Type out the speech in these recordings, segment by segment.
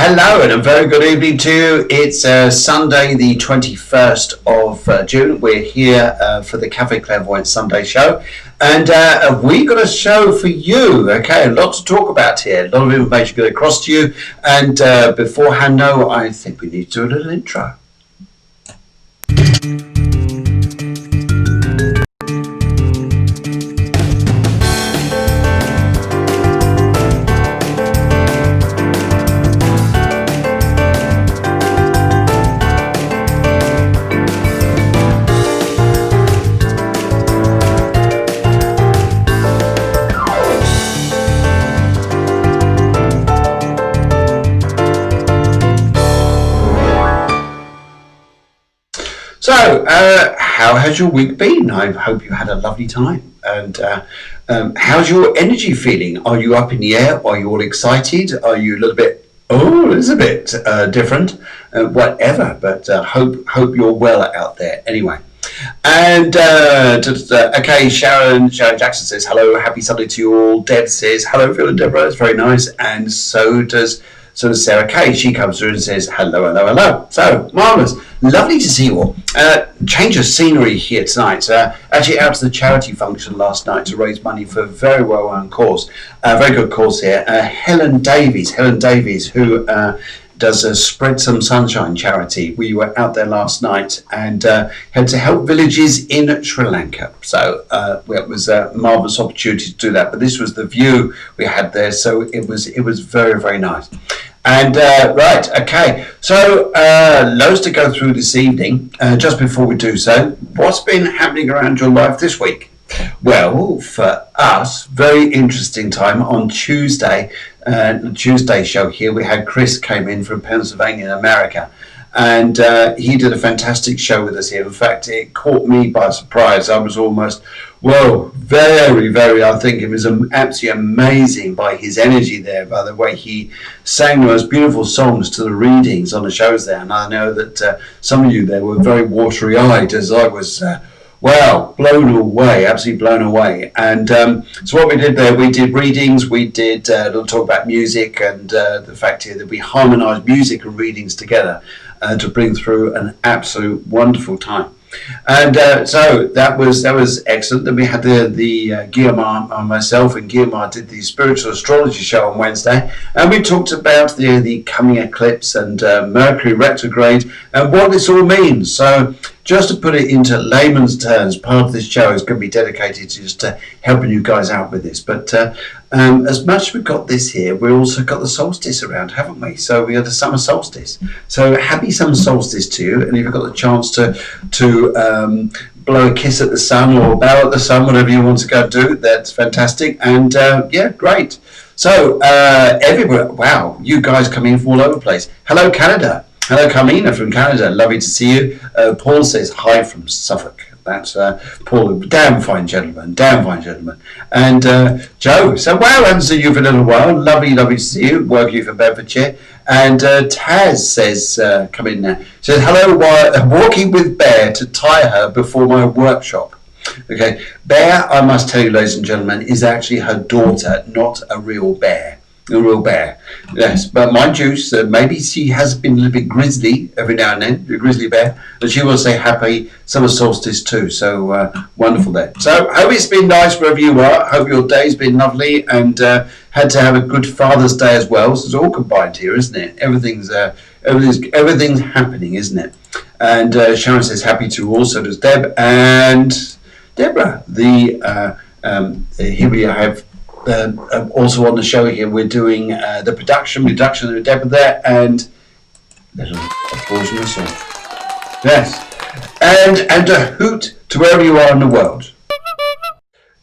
Hello and a very good evening to you. It's Sunday the 21st of June. We're here for the Cafe Clairvoyance Sunday show, and we got a show for you. Okay, a lot to talk about here, a lot of information going across to you, and beforehand, no, I think we need to do a little intro. So, how has your week been? I hope you had a lovely time. And how's your energy feeling? Are you up in the air? Are you all excited? Are you a little bit, it's a bit different? Whatever, but hope you're well out there anyway. And okay, Sharon Jackson says hello, happy Sunday to you all. Deb says hello, Phil and Deborah, it's very nice. And so does Sarah Kay. She comes through and says hello. So marvelous, lovely to see you all. Change of scenery here tonight. Actually out to the charity function last night to raise money for a very well run cause, very good cause here. Helen Davies, who does Spread Some Sunshine charity. We were out there last night and had to help villages in Sri Lanka. So it was a marvellous opportunity to do that. But this was the view we had there, so it was very, very nice. And right, okay, so loads to go through this evening. Just before we do so, what's been happening around your life this week? Well, for us, very interesting time on Tuesday. The Tuesday show here, we had Chris came in from Pennsylvania in America, and he did a fantastic show with us here. In fact, it caught me by surprise. I was almost, very, very, I think it was absolutely amazing by his energy there, by the way he sang the most beautiful songs to the readings on the shows there. And I know that some of you there were very watery-eyed as I was blown away, absolutely blown away. And so what we did there, we did readings, we did a little talk about music, and the fact here that we harmonised music and readings together to bring through an absolute wonderful time. And so that was excellent. Then we had the Guillemard, myself and Guillemard did the spiritual astrology show on Wednesday, and we talked about the coming eclipse and Mercury retrograde and what this all means. So just to put it into layman's terms, part of this show is going to be dedicated to just helping you guys out with this. But as much as we've got this here, we've also got the solstice around, haven't we? So we had the summer solstice. So happy summer solstice to you. And if you've got the chance to blow a kiss at the sun or bow at the sun, whatever you want to go do, that's fantastic. And yeah, great. So everywhere, wow, you guys coming from all over the place. Hello, Canada. Hello, Carmina from Canada. Lovely to see you. Paul says hi from Suffolk. That's Paul. Damn fine gentleman. And Joe. So wow, I haven't seen you for a little while. Lovely to see you. Working for Bedfordshire. And Taz says, come in there. Says hello. Walking with Bear to tie her before my workshop. Okay, Bear, I must tell you, ladies and gentlemen, is actually her daughter, not a real bear. A real bear, yes, but mind you, so maybe she has been a little bit grizzly every now and then, a grizzly bear, but she will say happy summer solstice too, so wonderful there. So hope it's been nice wherever you are, hope your day's been lovely, and had to have a good Father's Day as well, so it's all combined here, isn't it? Everything's happening, isn't it? And Sharon says happy to all, so does Deb, and Deborah, here we have also on the show here, we're doing the production with Deborah there, and little applause myself. Yes, and a hoot to wherever you are in the world.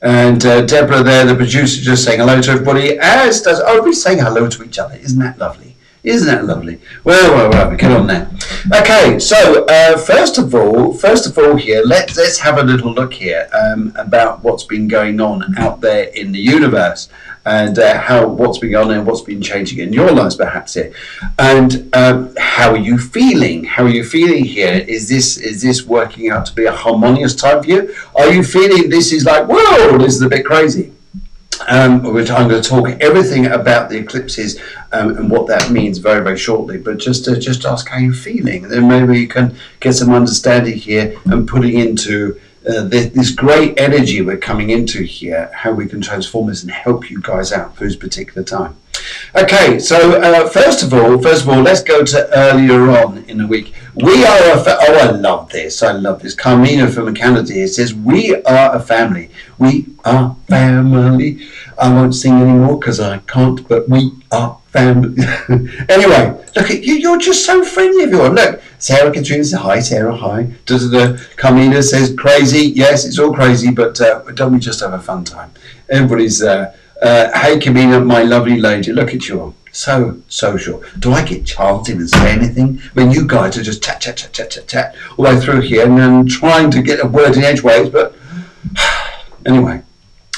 And Deborah there, the producer, just saying hello to everybody, as does, we're saying hello to each other. Isn't that lovely? Isn't that lovely? Well, we get on there. Okay, so first of all here, let's have a little look here about what's been going on out there in the universe, and what's been going on and what's been changing in your lives perhaps here. And how are you feeling? How are you feeling here? Is this working out to be a harmonious time for you? Are you feeling this is like, whoa, this is a bit crazy? which I'm going to talk everything about the eclipses and what that means very, very shortly. But just ask how you're feeling, and then maybe you can get some understanding here and putting into this great energy we're coming into here, how we can transform this and help you guys out through this particular time. Okay, so first of all, let's go to earlier on in the week. We are I love this. Carmina from Canada here says, we are a family. We are family. I won't sing anymore because I can't, but we are family. Anyway, look at you. You're just so friendly, everyone. Look, Sarah Katrina says, hi, Sarah, hi. Carmina says, crazy. Yes, it's all crazy, but don't we just have a fun time? Everybody's there. Hey, Camina, my lovely lady, look at you all. So social. Do I get chance to even say anything when you guys are just chat all the way through here and then trying to get a word in edgeways? But anyway,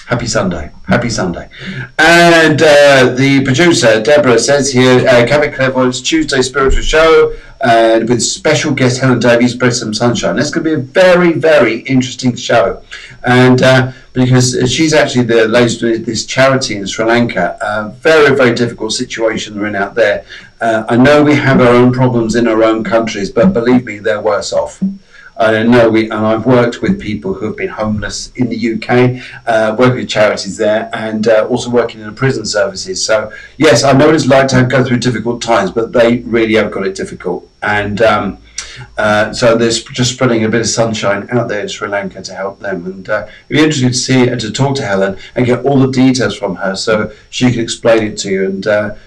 happy Sunday. And the producer, Deborah, says here, Catholic Clairvoyance Tuesday spiritual show, and with special guest Helen Davies, Spread Some Sunshine. That's going to be a very, very interesting show. And because she's actually the lady with this charity in Sri Lanka, very, very difficult situation we're in out there. I know we have our own problems in our own countries, but believe me, they're worse off. I know and I've worked with people who have been homeless in the UK, working with charities there, and also working in the prison services. So yes, I know what it's like to go through difficult times, but they really have got it difficult. And so there's just spreading a bit of sunshine out there in Sri Lanka to help them. And it'd be interesting to see and to talk to Helen and get all the details from her so she can explain it to you and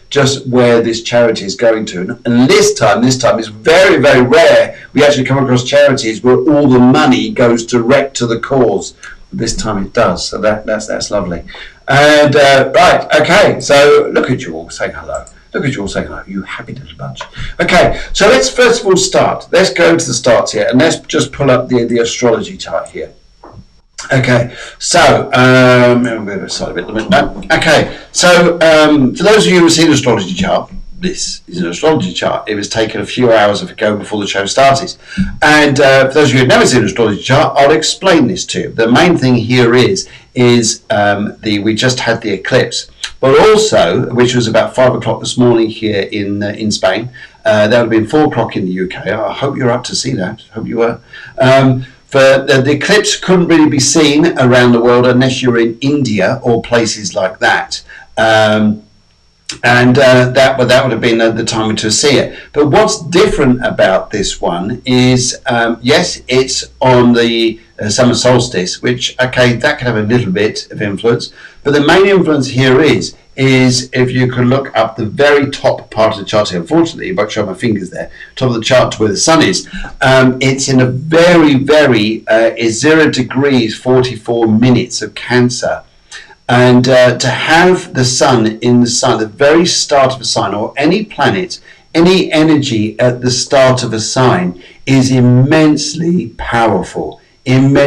just where this charity is going to. And this time is very, very rare. We actually come across charities where all the money goes direct to the cause. This time it does, so that's lovely. And right, okay, so look at you all saying hello. You happy little bunch. Okay, so let's first of all start. Let's go to the start here, and let's just pull up the astrology chart here. Okay, so I'm going to side a bit. Okay, so for those of you who have seen the astrology chart, this is an astrology chart. It was taken a few hours ago before the show started. And for those of you who have never seen an astrology chart, I'll explain this to you. The main thing here is we just had the eclipse, but also, which was about 5 o'clock this morning here in Spain. That would have been 4 o'clock in the UK. I hope you're up to see that. Hope you were. For the eclipse couldn't really be seen around the world unless you're in India or places like that. And that would have been the time to see it. But what's different about this one is, yes, it's on the summer solstice, which, okay, that can have a little bit of influence. But the main influence here is if you can look up the very top part of the chart here, unfortunately, if I show my fingers there, top of the chart to where the sun is, it's in a very, very, is 0 degrees 44 minutes of Cancer. And to have the sun in the sign, the very start of a sign, or any planet, any energy at the start of a sign is immensely powerful, and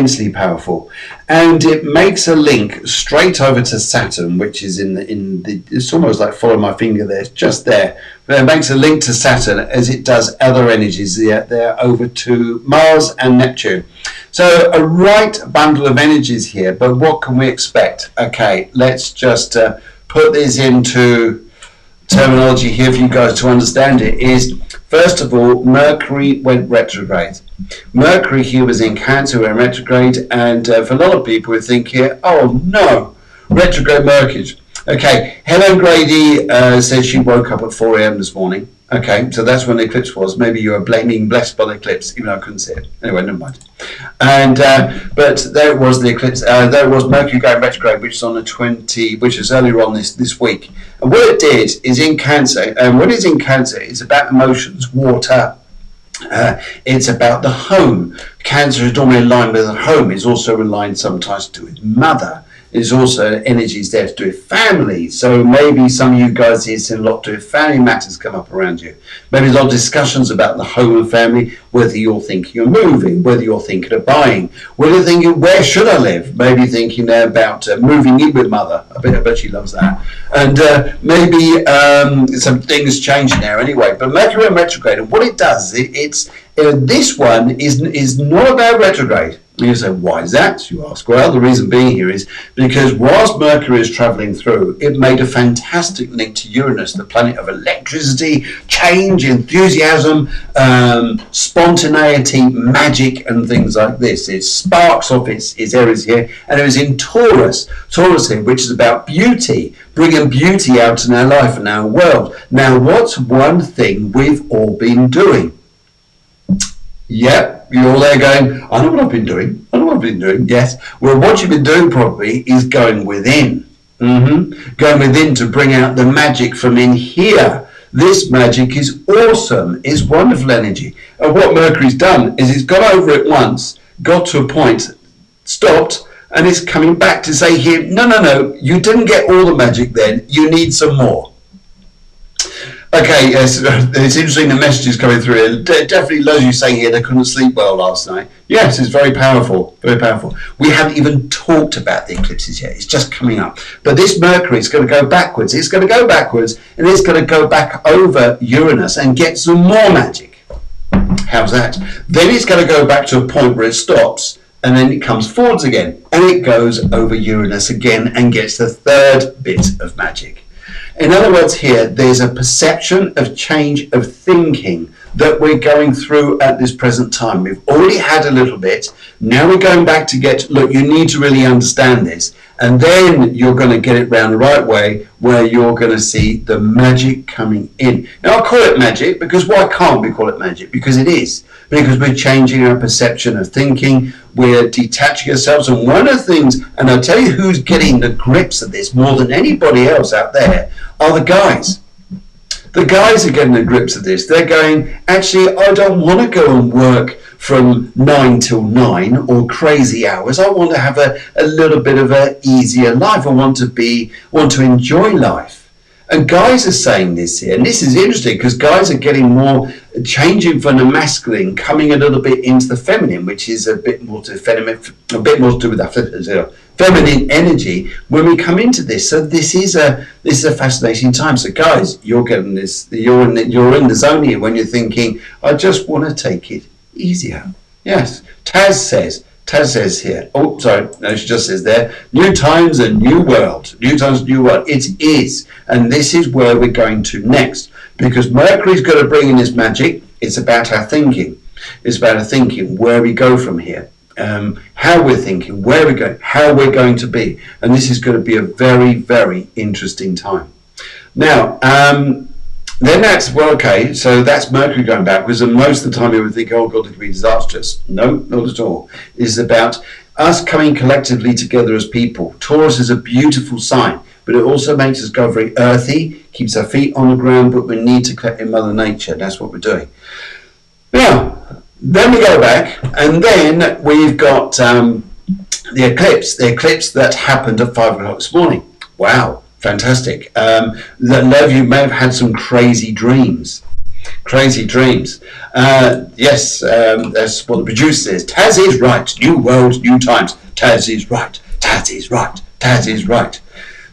it makes a link straight over to Saturn, which is in the it's almost like follow my finger there, it's just there, but it makes a link to Saturn as it does other energies there over to Mars and Neptune. So a right bundle of energies here, but what can we expect? Okay, let's just put this into terminology here for you guys to understand it. Is first of all, Mercury went retrograde. Mercury here was in Cancer, went retrograde, and for a lot of people who think here, oh no, retrograde Mercury. Okay, Helen Grady says she woke up at 4 a.m. this morning. Okay, so that's when the eclipse was. Maybe you were being blessed by the eclipse, even though I couldn't see it. Anyway, never mind. And but there was the eclipse. There was Mercury going retrograde, which is on the 20, which is earlier on this week. And what it did is in Cancer, and what is in Cancer is about emotions, water. It's about the home. Cancer is normally aligned with the home. It's also aligned sometimes to its mother. There's also energies there to do with family. So maybe some of you guys here see a lot to do with family matters come up around you. Maybe a lot of discussions about the home and family, whether you're thinking of moving, whether you're thinking of buying, whether you're thinking, where should I live? Maybe thinking about moving in with mother. I bet she loves that. And maybe some things changing there anyway. But Mercury and retrograde, and what it does, this one is not about retrograde. And you say, why is that, you ask? Well, the reason being here is because whilst Mercury is travelling through, it made a fantastic link to Uranus, the planet of electricity, change, enthusiasm, spontaneity, magic, and things like this. It sparks off its areas here, and it was in Taurus here, which is about beauty, bringing beauty out in our life and our world. Now, what's one thing we've all been doing? Yep, you're all there going, I know what I've been doing. I know what I've been doing. Yes. Well, what you've been doing probably is going within. Going within to bring out the magic from in here. This magic is awesome. It's wonderful energy. And what Mercury's done is it's got over it once, got to a point, stopped, and it's coming back to say here, no, you didn't get all the magic then. You need some more. Okay, yes, it's interesting the messages coming through here. Definitely loads of you saying here they couldn't sleep well last night. Yes, it's very powerful, very powerful. We haven't even talked about the eclipses yet. It's just coming up. But this Mercury is going to go backwards. It's going to go backwards, and it's going to go back over Uranus and get some more magic. How's that? Then it's going to go back to a point where it stops, and then it comes forwards again, and it goes over Uranus again and gets the third bit of magic. In other words here, there's a perception of change of thinking that we're going through at this present time. We've already had a little bit. Now we're going back to look, you need to really understand this. And then you're going to get it round the right way where you're going to see the magic coming in. Now I call it magic because why can't we call it magic? Because it is. Because we're changing our perception of thinking. We're detaching ourselves. And one of the things, and I'll tell you who's getting the grips of this more than anybody else out there, are the guys. The guys are getting the grips of this. They're going, actually, I don't want to go and work from 9 till 9 or crazy hours. I want to have a little bit of an easier life. I want to enjoy life. And guys are saying this here, and this is interesting because guys are getting more, changing from the masculine, coming a little bit into the feminine, which is a bit more to feminine, a bit more to do with that feminine energy when we come into this. So this is a fascinating time. So guys, you're getting this. You're in the zone here when you're thinking, I just want to take it easier. Yes, Taz says here, oh, sorry, no, she just says there, new times and new world. New times, new world. It is. And this is where we're going to next. Because Mercury's going to bring in this magic. It's about our thinking. It's about our thinking, where we go from here. How we're thinking, where we're going, how we're going to be. And this is going to be a very, very interesting time. Now, then that's, well, okay, so that's Mercury going backwards, and most of the time you would think, oh God, it could be disastrous. No, not at all. It's about us coming collectively together as people. Taurus is a beautiful sign, but it also makes us go very earthy, keeps our feet on the ground, but we need to collect in Mother Nature. That's what we're doing. Now, then we go back, and then we've got the eclipse that happened at 5 o'clock this morning. Wow. Fantastic. A lot of you may have had some crazy dreams. Yes, that's what the producer says. Taz is right. New world, new times. Taz is right. Taz is right. Taz is right.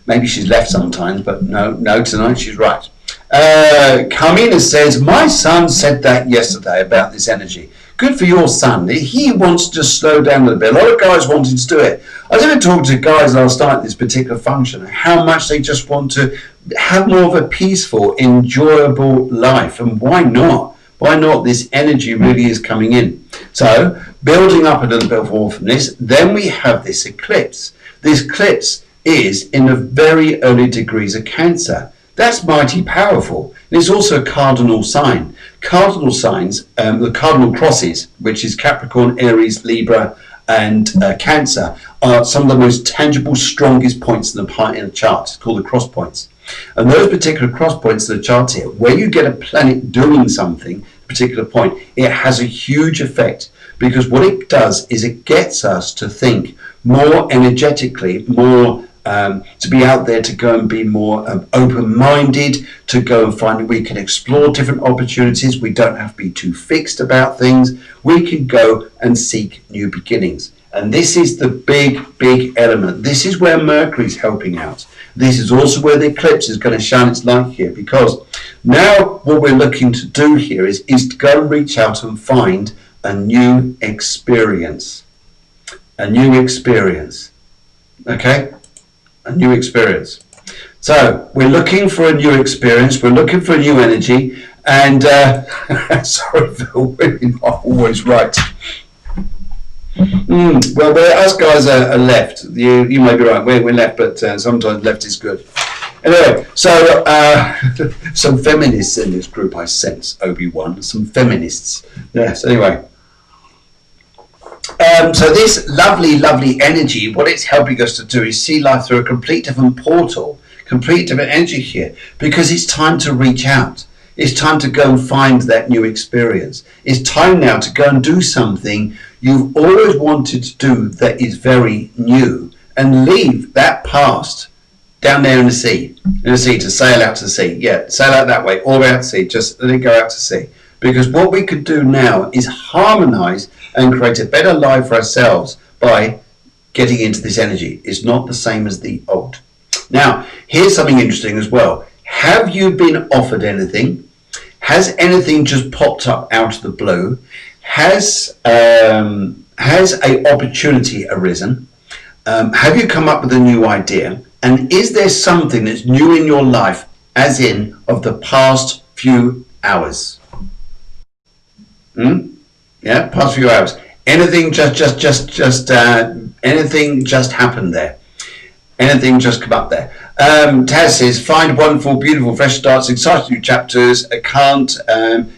Maybe she's left sometimes, but no, tonight she's right. Carmina says, my son said that yesterday about this energy. Good for your son. He wants to slow down a little bit. A lot of guys wanting to do it. I was even talking to guys last night at this particular function, how much they just want to have more of a peaceful, enjoyable life. And why not? Why not? This energy really is coming in. So, building up a little bit more from this, then we have this eclipse. This eclipse is in the very early degrees of Cancer. That's mighty powerful. And it's also a cardinal sign. Cardinal signs, the cardinal crosses, which is Capricorn, Aries, Libra, and Cancer, are some of the most tangible, strongest points in the chart. It's called the cross points. And those particular cross points in the chart here, where you get a planet doing something, a particular point, it has a huge effect. Because what it does is it gets us to think more energetically, more to be out there, to go and be more open-minded, to go and find that we can explore different opportunities. We don't have to be too fixed about things. We can go and seek new beginnings. And this is the big element. This is where Mercury's helping out. This is also where the eclipse is going to shine its light here, because now what we're looking to do here is to go and reach out and find a new experience. A new experience. Okay? A new experience. So we're looking for a new experience. We're looking for a new energy. And sorry, Phil, women are always right. Well, us guys are left. You may be right. We're left, but sometimes left is good. Anyway, so some feminists in this group, I sense, Obi-Wan. Some feminists. Yes, anyway. So this lovely, lovely energy, what it's helping us to do is see life through a complete different portal, complete different energy here, because it's time to reach out. It's time to go and find that new experience. It's time now to go and do something you've always wanted to do that is very new, and leave that past down there in the sea, to sail out to sea. Yeah, sail out that way, all the way out to sea, just let it go out to sea. Because what we could do now is harmonize and create a better life for ourselves by getting into this energy. It's not the same as the old. Now, here's something interesting as well. Have you been offered anything? Has anything just popped up out of the blue? Has a opportunity arisen? Have you come up with a new idea? And is there something that's new in your life, as in of the past few hours? Yeah, past few hours. Anything anything just happened there? Anything just come up there? Taz says, find wonderful, beautiful, fresh starts, exciting new chapters. I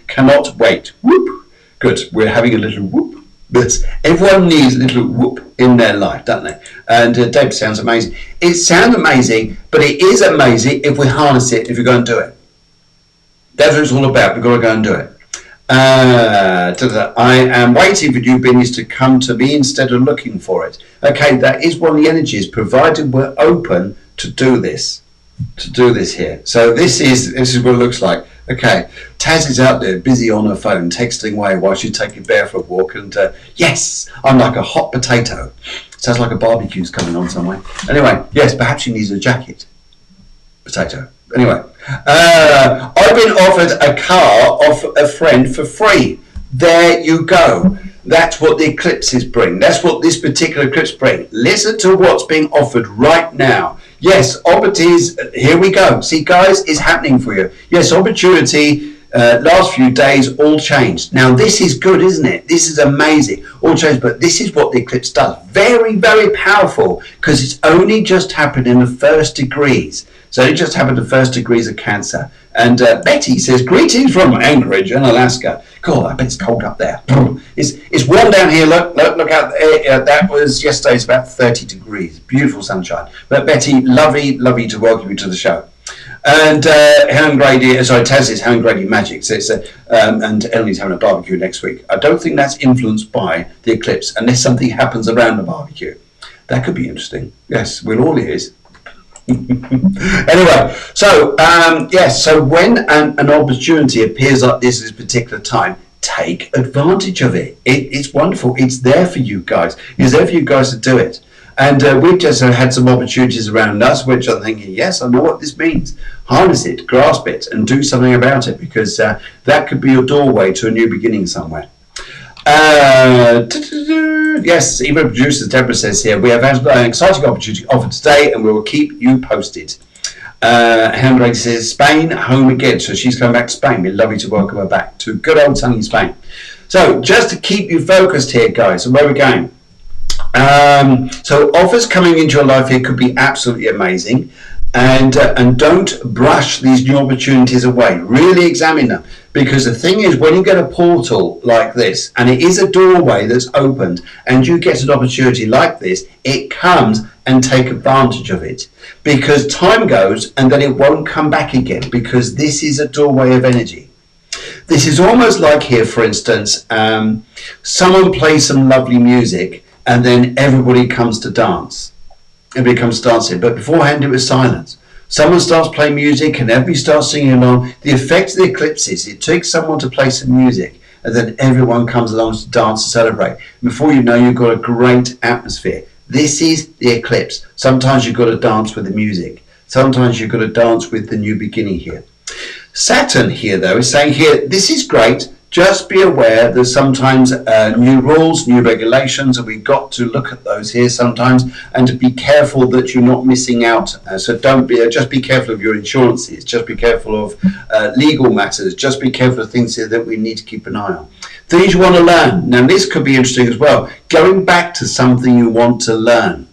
cannot wait. Whoop. Good. We're having a little whoop. But everyone needs a little whoop in their life, don't they? And Dave, sounds amazing. It sounds amazing, but it is amazing if we harness it, if we go and do it. That's what it's all about. We've got to go and do it. I am waiting for new beings to come to me instead of looking for it. Okay, that is one of the energies, provided we're open to do this. Here. So this is what it looks like. Okay, Taz is out there busy on her phone, texting away while she's taking Bear for a walk, and yes, I'm like a hot potato. Sounds like a barbecue's coming on somewhere. Anyway, yes, perhaps she needs a jacket. Potato. Anyway, I've been offered a car off a friend for free. There you go. That's what the eclipses bring. That's what this particular eclipse brings. Listen to what's being offered right now. Yes, opportunities, here we go. See, guys, it's happening for you. Yes, opportunity, last few days, all changed. Now, this is good, isn't it? This is amazing. All changed, but this is what the eclipse does. Very, very powerful, because it's only just happened in the first degrees. So it just happened to first degrees of Cancer. And Betty says, greetings from Anchorage in Alaska. God, I bet it's cold up there. It's warm down here. Look out there. That was yesterday. It's about 30 degrees. Beautiful sunshine. But Betty, lovely to welcome you to the show. And Helen Grady, Taz is Helen Grady Magic. So it's and Emily's having a barbecue next week. I don't think that's influenced by the eclipse, unless something happens around the barbecue. That could be interesting. Yes, we're all ears. Anyway, so yes, so when an opportunity appears like this particular time, take advantage of it. It's wonderful. It's there for you guys. It's there for you guys to do it. And we've just had some opportunities around us, which I'm thinking, yes, I know what this means. Harness it, grasp it, and do something about it, because that could be your doorway to a new beginning somewhere. Yes, even producers Deborah says here, we have had an exciting opportunity offered today, and we will keep you posted. Helen says, Spain, home again. So she's coming back to Spain. We'd love you to welcome her back to good old sunny Spain. So just to keep you focused here, guys, and where we're going. So offers coming into your life here could be absolutely amazing. And don't brush these new opportunities away. Really examine them, because the thing is, when you get a portal like this, and it is a doorway that's opened, and you get an opportunity like this, it comes and take advantage of it, because time goes and then it won't come back again, because this is a doorway of energy. This is almost like here, for instance, someone plays some lovely music and then everybody comes to dance. Everybody comes dancing, but beforehand it was silence. Someone starts playing music and everybody starts singing along. The effect of the eclipses, it takes someone to play some music and then everyone comes along to dance and celebrate. And before you know, you've got a great atmosphere. This is the eclipse. Sometimes you've got to dance with the music. Sometimes you've got to dance with the new beginning here. Saturn here, though, is saying here, this is great. Just be aware that sometimes new rules, new regulations, and we've got to look at those here sometimes, and to be careful that you're not missing out. So don't be, just be careful of your insurances, just be careful of legal matters, just be careful of things here that we need to keep an eye on. Things you want to learn. Now this could be interesting as well. Going back to something you want to learn.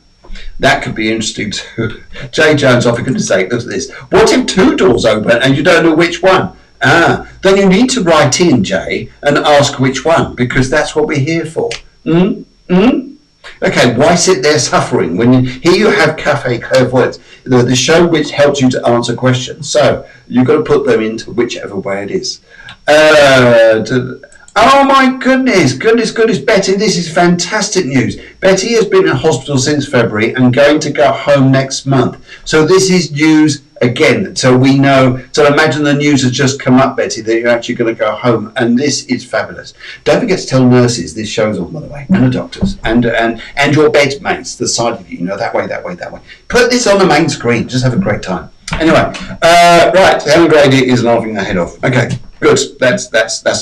That could be interesting too. Jay Jones, oh, for goodness sake, look at this. What if 2 doors open and you don't know which one? Then you need to write in, Jay, and ask which one, because that's what we're here for. Okay, why sit there suffering when here you have Cafe Clairvoyance, the show which helps you to answer questions. So you've got to put them into whichever way it is. Oh my goodness, Betty, this is fantastic news. Betty has been in hospital since February and going to go home next month. So this is news again, so we know. So imagine the news has just come up, Betty, that you're actually going to go home, and this is fabulous. Don't forget to tell nurses this show's on, by the way, and the doctors, and your bed mates, the side of you, that way. Put this on the main screen, just have a great time. Anyway, right, the young lady is laughing her head off. Okay, good, that's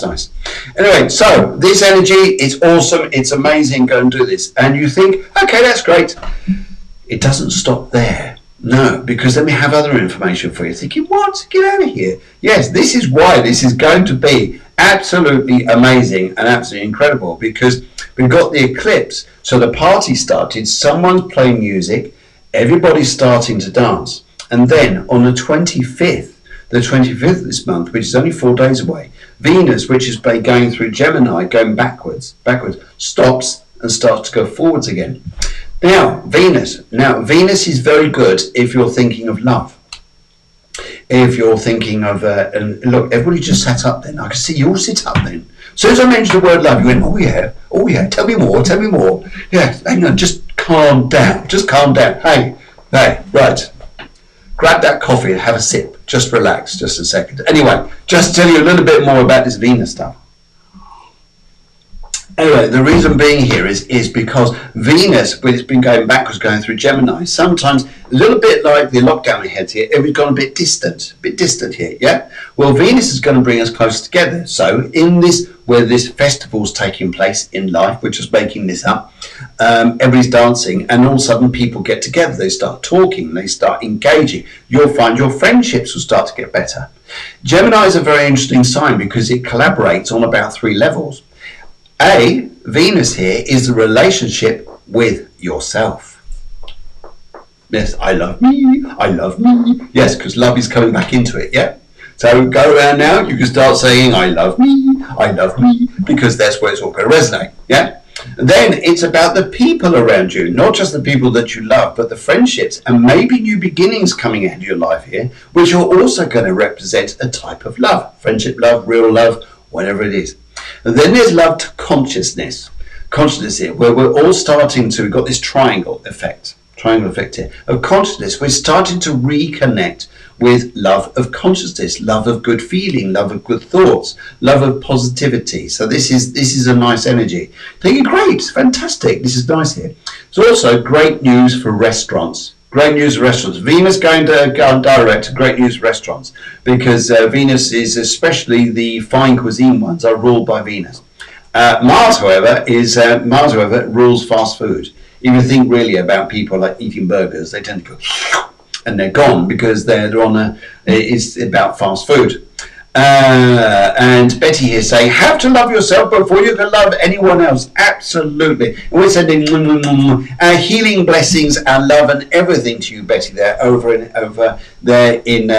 nice. Anyway, so this energy, it's awesome, it's amazing, go and do this. And you think, okay, that's great. It doesn't stop there. No, because then we have other information for you. Thinking, what? Get out of here. Yes, this is why this is going to be absolutely amazing and absolutely incredible, because we've got the eclipse. So the party started, someone's playing music, everybody's starting to dance. And then on the 25th of this month, which is only 4 days away, Venus, which has been going through Gemini, going backwards, stops and starts to go forwards again. Now, Venus is very good if you're thinking of love. If you're thinking of, and look, everybody just sat up then. I can see you all sit up then. As soon as I mentioned the word love, you went, oh yeah, tell me more. Yeah, hang on, just calm down. Hey, right. Grab that coffee and have a sip. Just relax, just a second. Anyway, just to tell you a little bit more about this Venus stuff. Anyway, the reason being here is because Venus, when it's been going backwards, going through Gemini, sometimes a little bit like the lockdown ahead here, we've gone a bit distant here, yeah? Well, Venus is going to bring us closer together. So in this, where this festival's taking place in life, we're just making this up, everybody's dancing, and all of a sudden people get together, they start talking, they start engaging. You'll find your friendships will start to get better. Gemini is a very interesting sign because it collaborates on about 3 levels. Venus here is the relationship with yourself. Yes, I love me. Yes, because love is coming back into it, yeah? So go around now, you can start saying, I love me, because that's where it's all going to resonate, yeah? And then it's about the people around you, not just the people that you love, but the friendships and maybe new beginnings coming into your life here, which are also going to represent a type of love. Friendship love, real love, whatever it is. And then there's love to consciousness here, where we're all starting to, we've got this triangle effect here of consciousness. We're starting to reconnect with love of consciousness, love of good feeling, love of good thoughts, love of positivity. So this is a nice energy. Thinking, great, fantastic, this is nice here. It's also great news for restaurants. Great news for restaurants. Venus going to go on direct. Great news for restaurants, because Venus is, especially the fine cuisine ones, are ruled by Venus. Mars, however, rules fast food. If you think really about people like eating burgers, they tend to go and they're gone because they're on it's about fast food. And Betty here saying, have to love yourself before you can love anyone else. Absolutely. And we're sending our healing blessings, our love and everything to you, Betty, there over there in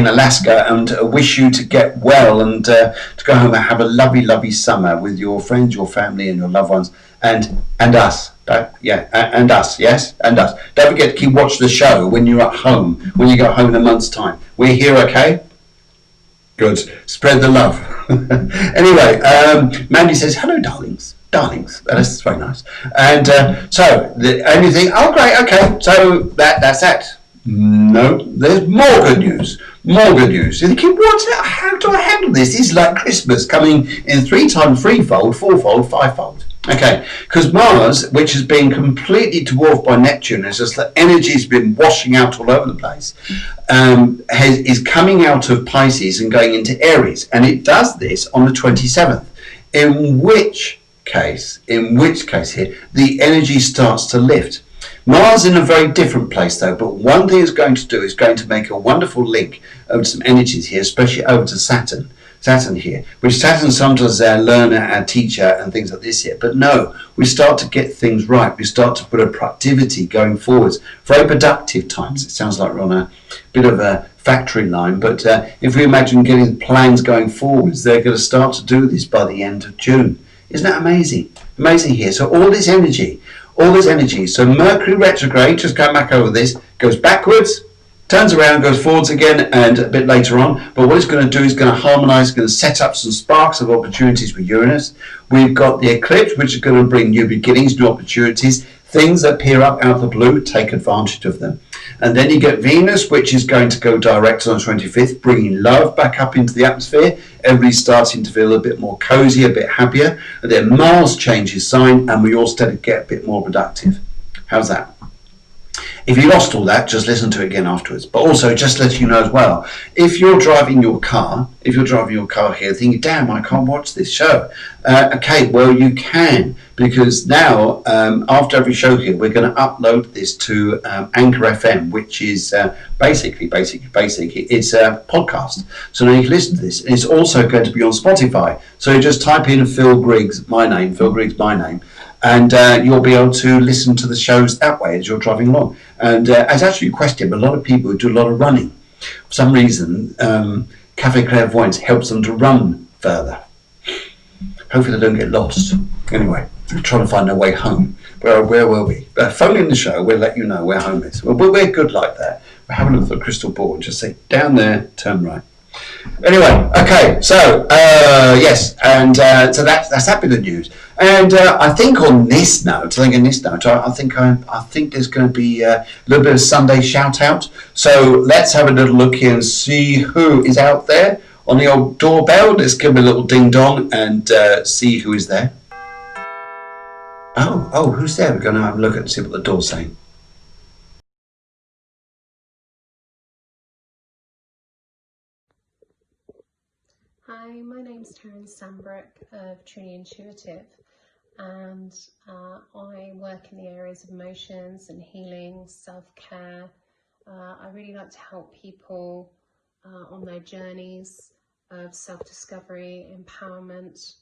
Alaska, and wish you to get well and to go home and have a lovely summer with your friends, your family and your loved ones, and us. And us, yes, and us. Don't forget to keep watching the show when you're at home, when you go home in a month's time. We're here, okay? Good. Spread the love. Anyway, Mandy says, hello, darlings. That's very nice. And so the only thing, oh great, okay, so that's that. No, there's more good news. You're thinking, how do I handle this? This is like Christmas coming in 3 times, 3-fold, 4-fold, 5-fold. Okay, because Mars, which has been completely dwarfed by Neptune, it's just that energy's been washing out all over the place, is coming out of Pisces and going into Aries, and it does this on the 27th. In which case here, the energy starts to lift. Mars in a very different place though, but one thing it's going to do is going to make a wonderful link over some energies here, especially over to Saturn here, which Saturn sometimes is our learner, our teacher, and things like this here. But no, we start to get things right. We start to put a productivity going forwards. Very productive times. It sounds like we're on a bit of a factory line, but if we imagine getting plans going forwards, they're going to start to do this by the end of June. Isn't that amazing? Amazing here. So all this energy. So Mercury retrograde, just going back over this, goes backwards, turns around, goes forwards again, and a bit later on. But what it's going to do is going to harmonise, going to set up some sparks of opportunities with Uranus. We've got the eclipse, which is going to bring new beginnings, new opportunities. Things that appear up out of the blue, take advantage of them. And then you get Venus, which is going to go direct on the 25th, bringing love back up into the atmosphere. Everybody's starting to feel a bit more cozy, a bit happier. And then Mars changes sign, and we all start to get a bit more productive. How's that? If you lost all that, just listen to it again afterwards. But also, just let you know as well, if you're driving your car here thinking, damn, I can't watch this show. Okay, well, you can, because now, after every show here, we're going to upload this to Anchor FM, which is basically, it's a podcast. So now you can listen to this. It's also going to be on Spotify. So you just type in Phil Griggs, my name, and you'll be able to listen to the shows that way as you're driving along. And as actually a question, a lot of people who do a lot of running, for some reason, Cafe Clairvoyance helps them to run further. Hopefully they don't get lost. Anyway, they're trying to find their way home. Where were we? Phone in the show, we'll let you know where home is. Well, we're good like that. We're having a look at the crystal ball and just say, down there, turn right. Anyway, okay, so yes, and so that's that bit of news. And I think on this note, I think there's going to be a little bit of Sunday shout out. So let's have a little look here and see who is out there on the old doorbell. Let's give them a little ding dong and see who is there. Oh, who's there? We're going to have a look and see what the door's saying. Hi, my name's Taryn Sambrook of Truly Intuitive, and I work in the areas of emotions and healing, self-care. I really like to help people on their journeys of self-discovery, empowerment,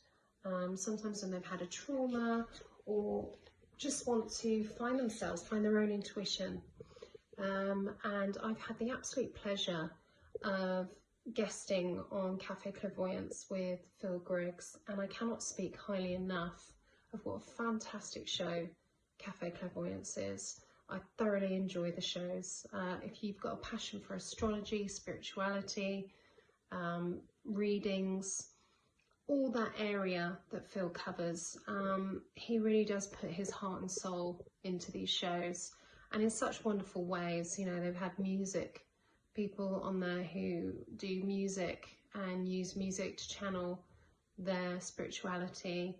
sometimes when they've had a trauma or just want to find themselves, find their own intuition. And I've had the absolute pleasure of guesting on Cafe Clairvoyance with Phil Griggs, and I cannot speak highly enough of what a fantastic show Cafe Clairvoyance is. I thoroughly enjoy the shows. If you've got a passion for astrology, spirituality, readings, all that area that Phil covers, he really does put his heart and soul into these shows, and in such wonderful ways. You know, they've had people on there who do music and use music to channel their spirituality.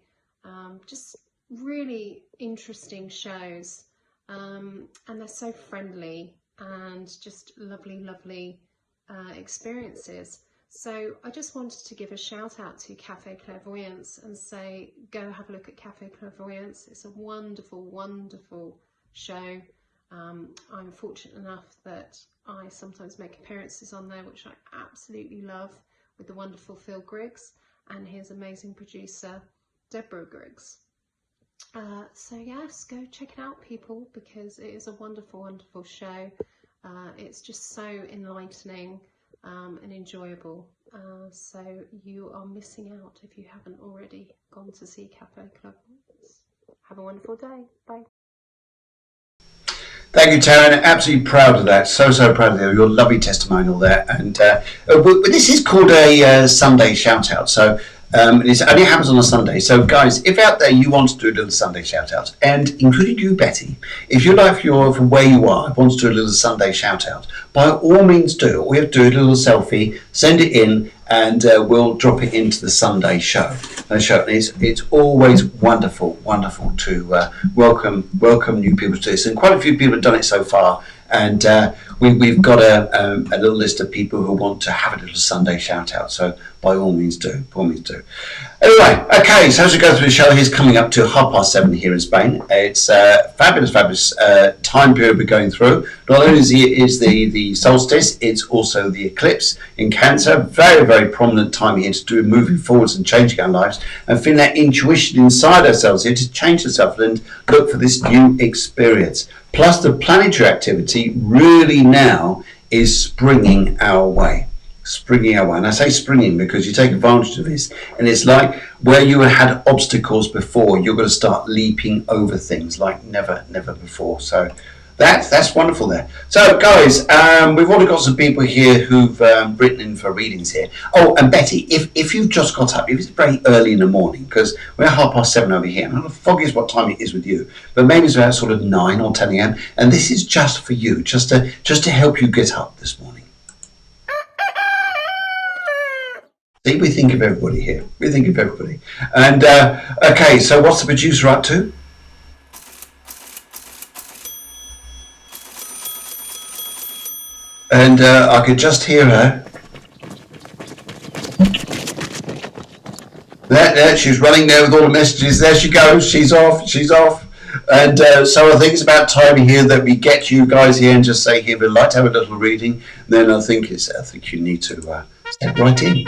Just really interesting shows, and they're so friendly and just lovely experiences. So I just wanted to give a shout out to Cafe Clairvoyance and say, go have a look at Cafe Clairvoyance. It's a wonderful show. I'm fortunate enough that I sometimes make appearances on there, which I absolutely love, with the wonderful Phil Griggs and his amazing producer Deborah Griggs. So yes, go check it out, people, because it is a wonderful show. It's just so enlightening and enjoyable. So you are missing out if you haven't already gone to see Cafe Clairvoyance. Have a wonderful day. Bye. Thank you, Taryn. Absolutely proud of that. So proud of your lovely testimonial there. And this is called a Sunday shout out. So it only happens on a Sunday. So guys, if out there you want to do a little Sunday shout out, and including you, Betty, if you like from where you are, want to do a little Sunday shout out, by all means do. All you have to do is a little selfie, send it in, and we'll drop it into the Sunday show. It's always wonderful to welcome new people to this, and quite a few people have done it so far. And we've got a little list of people who want to have a little Sunday shout out. So by all means do. Anyway, okay, so as we go through the show, here's coming up to 7:30 here in Spain. It's a fabulous time period we're going through. Not only is the solstice, it's also the eclipse in Cancer. Very prominent time here to do moving forwards and changing our lives and feeling that intuition inside ourselves here to change ourselves and look for this new experience. Plus the planetary activity really now is springing our way. And I say springing because you take advantage of this, and it's like where you had obstacles before, you're going to start leaping over things like never before. So that's wonderful there. So guys, we've already got some people here who've written in for readings here. Oh, and Betty, if you've just got up, if it's very early in the morning, because we're 7:30 over here, I'm not foggy as what time it is with you, but maybe it's about sort of 9 or 10 a.m. and this is just for you, just to help you get up this morning. See, we think of everybody here. And okay, so what's the producer up to? And I could just hear her. There, she's running there with all the messages. There she goes. She's off. And so I think it's about time here that we get you guys here and just say, here, we'd like to have a little reading. Then I think you need to step right in.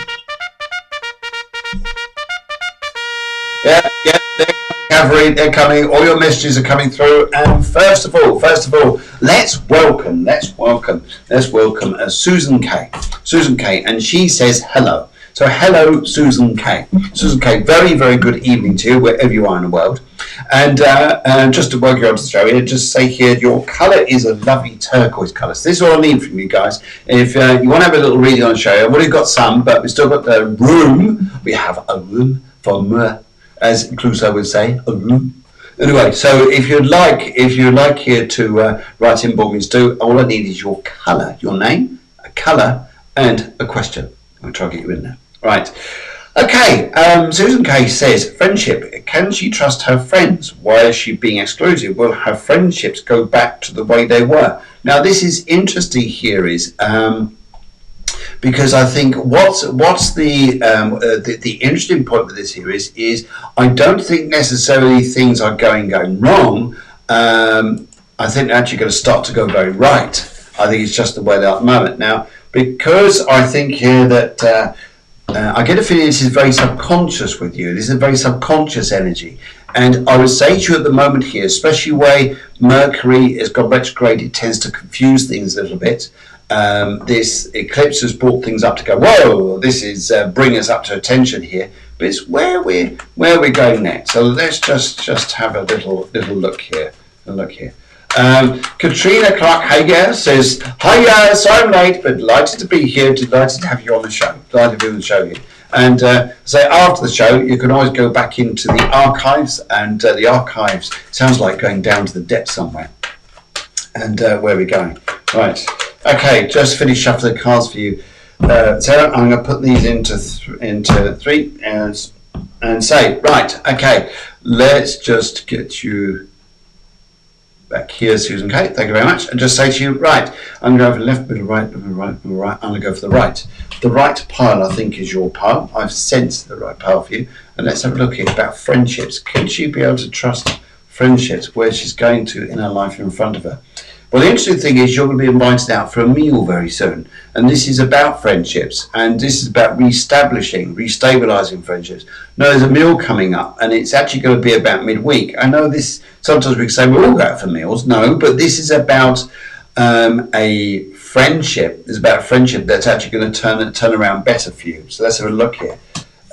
Yeah, they're coming. All your messages are coming through. And first of all, let's welcome Susan K. And she says hello. So hello, Susan K. Susan K. Very good evening to you wherever you are in the world. And just to welcome you onto the show here, just say here your colour is a lovely turquoise colour. So this is all I need from you guys. If you want to have a little reading on the show, I've already got some, but we've still got the room. We have a room for me, as Clouseau would say, a room. Anyway, so if you'd like here to write in Bournemouth do, all I need is your colour, your name, a colour, and a question. I'll try to get you in there. Right. Okay, Susan K says, friendship, can she trust her friends? Why is she being exclusive? Will her friendships go back to the way they were? Now, this is interesting here is, because I think what's the interesting point with this here is I don't think necessarily things are going wrong. I think they're actually going to start to go very right. I think it's just the way they are at the moment. Now, because I think here that I get a feeling this is very subconscious with you. This is a very subconscious energy. And I would say to you at the moment here, especially where Mercury has gone retrograde, it tends to confuse things a little bit. This eclipse has brought things up to go, whoa, this is bring us up to attention here. But it's where we're going next. So let's just have a little look here. Katrina Clark Hager says, hi, sorry I'm late, but delighted to be here, delighted to have you on the show, here. And so after the show, you can always go back into the archives, and the archives sounds like going down to the depths somewhere. And where are we going? Right. Okay, just finish shuffling the cards for you, Sarah. I'm going to put these into three and say, right, okay, let's just get you back here, Susan K. Thank you very much. And just say to you, right, I'm going to go for the left, middle, right, right. I'm going to go for the right. The right pile, I think, is your pile. I've sensed the right pile for you. And let's have a look here about friendships. Can she be able to trust friendships where she's going to in her life in front of her? Well, the interesting thing is you're going to be invited out for a meal very soon. And this is about friendships. And this is about restabilizing friendships. Now, there's a meal coming up, and it's actually going to be about midweek. I know this, sometimes we can say we all go out for meals. No, but this is about a friendship. It's about a friendship that's actually going to turn around better for you. So let's have a look here.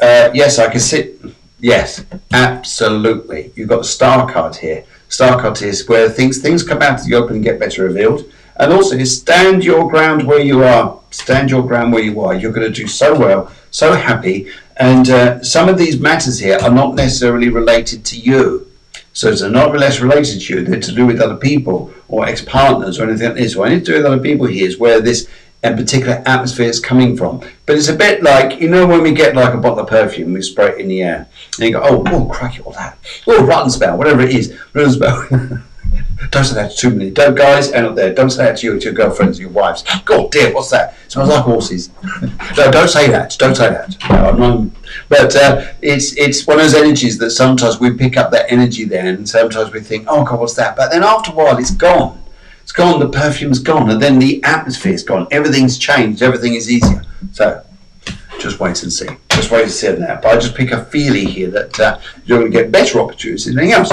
Yes, I can sit. Yes, absolutely. You've got the star card here. Star card is where things come out of the open and get better revealed. And also, stand your ground where you are. Stand your ground where you are. You're going to do so well, so happy. And some of these matters here are not necessarily related to you. So they're not less related to you. They're to do with other people or ex-partners or anything like this. What I need to do with other people here is where this and particular atmosphere it's coming from. But it's a bit like, you know, when we get like a bottle of perfume, we spray it in the air, and you go, oh, crikey, what's that? Oh, rotten smell, whatever it is, rotten smell. Don't say that to too many. Don't, guys out there, don't say that to your girlfriends, your wives. God dear, what's that? It smells like horses. No, don't say that. Don't say that. No, but it's one of those energies that sometimes we pick up that energy there, and sometimes we think, oh God, what's that? But then after a while, it's gone. It's gone. The perfume's gone, and then the atmosphere's gone. Everything's changed. Everything is easier. So just wait and see. Just wait and see on that. But I just pick a feeling here that you're going to get better opportunities than anything else.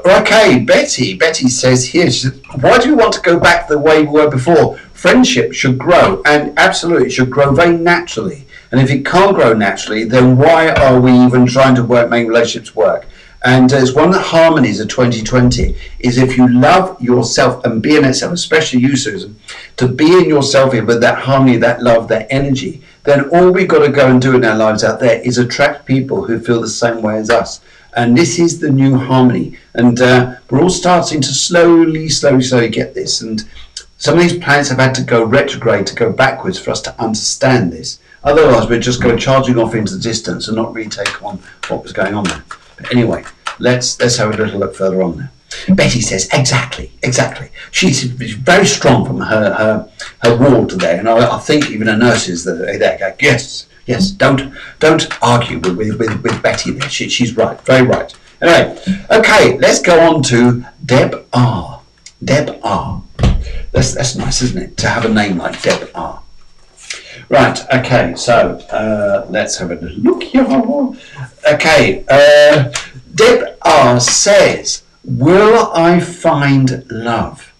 Okay, Betty says here, she says, why do you want to go back the way we were before? Friendship should grow, and absolutely it should grow very naturally. And if it can't grow naturally, then why are we even trying to make relationships work? And it's one of the harmonies of 2020 is if you love yourself and be in itself, especially you, Susan, to be in yourself here with that harmony, that love, that energy, then all we've got to go and do in our lives out there is attract people who feel the same way as us. And this is the new harmony. And we're all starting to slowly get this. And some of these planets have had to go retrograde, to go backwards for us to understand this. Otherwise, we're just going charging off into the distance and not really take on what was going on there. But anyway, let's have a little look further on there. Betty says, exactly. She's very strong from her ward there. And I think even the nurses that are there go, yes, don't argue with Betty there. She's right, very right. Anyway, okay, let's go on to Deb R. Deb R. That's nice, isn't it, to have a name like Deb R. Right, okay, so let's have a little look here. Okay, Deb R says, will I find love?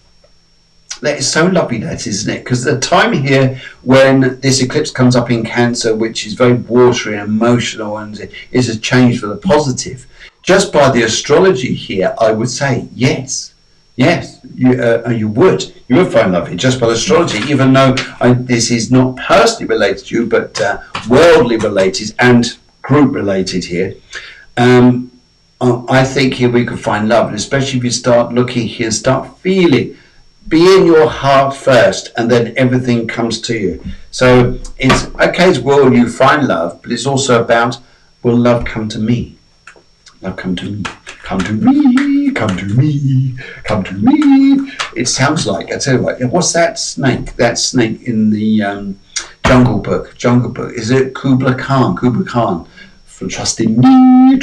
That is so lovely, that, isn't it? Because the time here when this eclipse comes up in Cancer, which is very watery and emotional and is a change for the positive, just by the astrology here, I would say yes, you would find love here just by the astrology, even though this is not personally related to you, but worldly related and group related here. I think here we could find love, and especially if you start looking here, start feeling. Be in your heart first, and then everything comes to you. So it's okay, will you find love, but it's also about, will love come to me? Love come to me. Come to me, come to me, come to me. It sounds like, I tell you what, what's that snake? That snake in the Jungle Book. Is it Kubla Khan? For trusting me.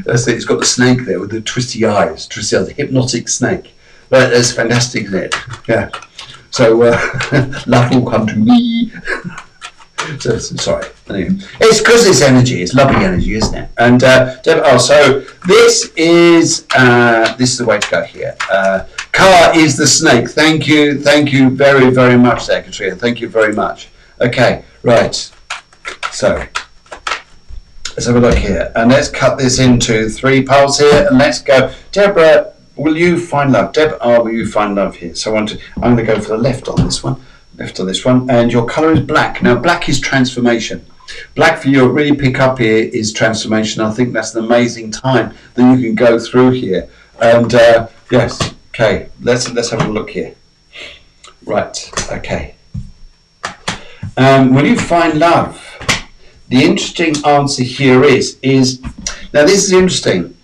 That's it. It's got the snake there with the twisty eyes, the hypnotic snake. But that's fantastic, isn't it? Yeah. So love will come to me. So, sorry. Anyway, it's because it's energy. It's lovely energy, isn't it? And so this is the way to go here. Car is the snake. Thank you very, very much, there, Katrina. Thank you very much. Okay, right. So let's have a look here, and let's cut this into 3 parts here, and let's go. Deborah, will you find love? Deb R, will you find love here? So I'm going to go for the left on this one. And your colour is black. Now, black is transformation. Black for you, really pick up here, is transformation. I think that's an amazing time that you can go through here. And yes, okay, let's have a look here. Right, okay. Will you find love? The interesting answer here is now this is interesting,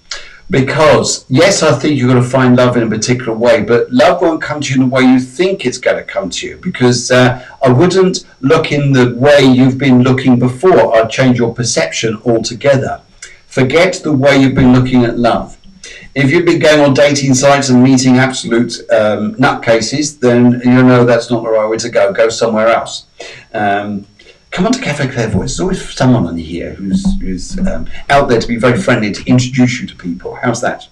because yes, I think you're going to find love in a particular way, but love won't come to you in the way you think it's going to come to you, because I wouldn't look in the way you've been looking before. I'd change your perception altogether. Forget the way you've been looking at love. If you've been going on dating sites and meeting absolute nutcases, then you know that's not the right way to go. Go somewhere else. Come on to Cafe Clairvoyance. There's always someone on here who's out there to be very friendly, to introduce you to people. How's that?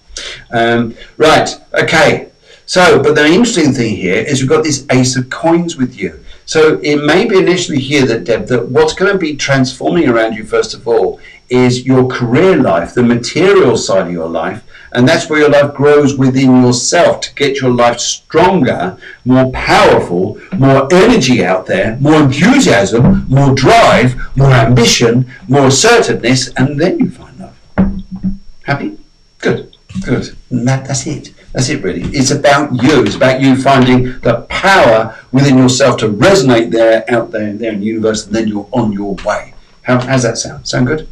Right, okay. So, but the interesting thing here is we've got this Ace of Coins with you. So it may be initially here that, Deb, that what's going to be transforming around you, first of all, is your career life, the material side of your life. And that's where your life grows within yourself to get your life stronger, more powerful, more energy out there, more enthusiasm, more drive, more ambition, more assertiveness, and then you find love. Happy? Good. Good. And that's it. That's it, really. It's about you. It's about you finding the power within yourself to resonate out there in the universe, and then you're on your way. How's that sound? Sound good?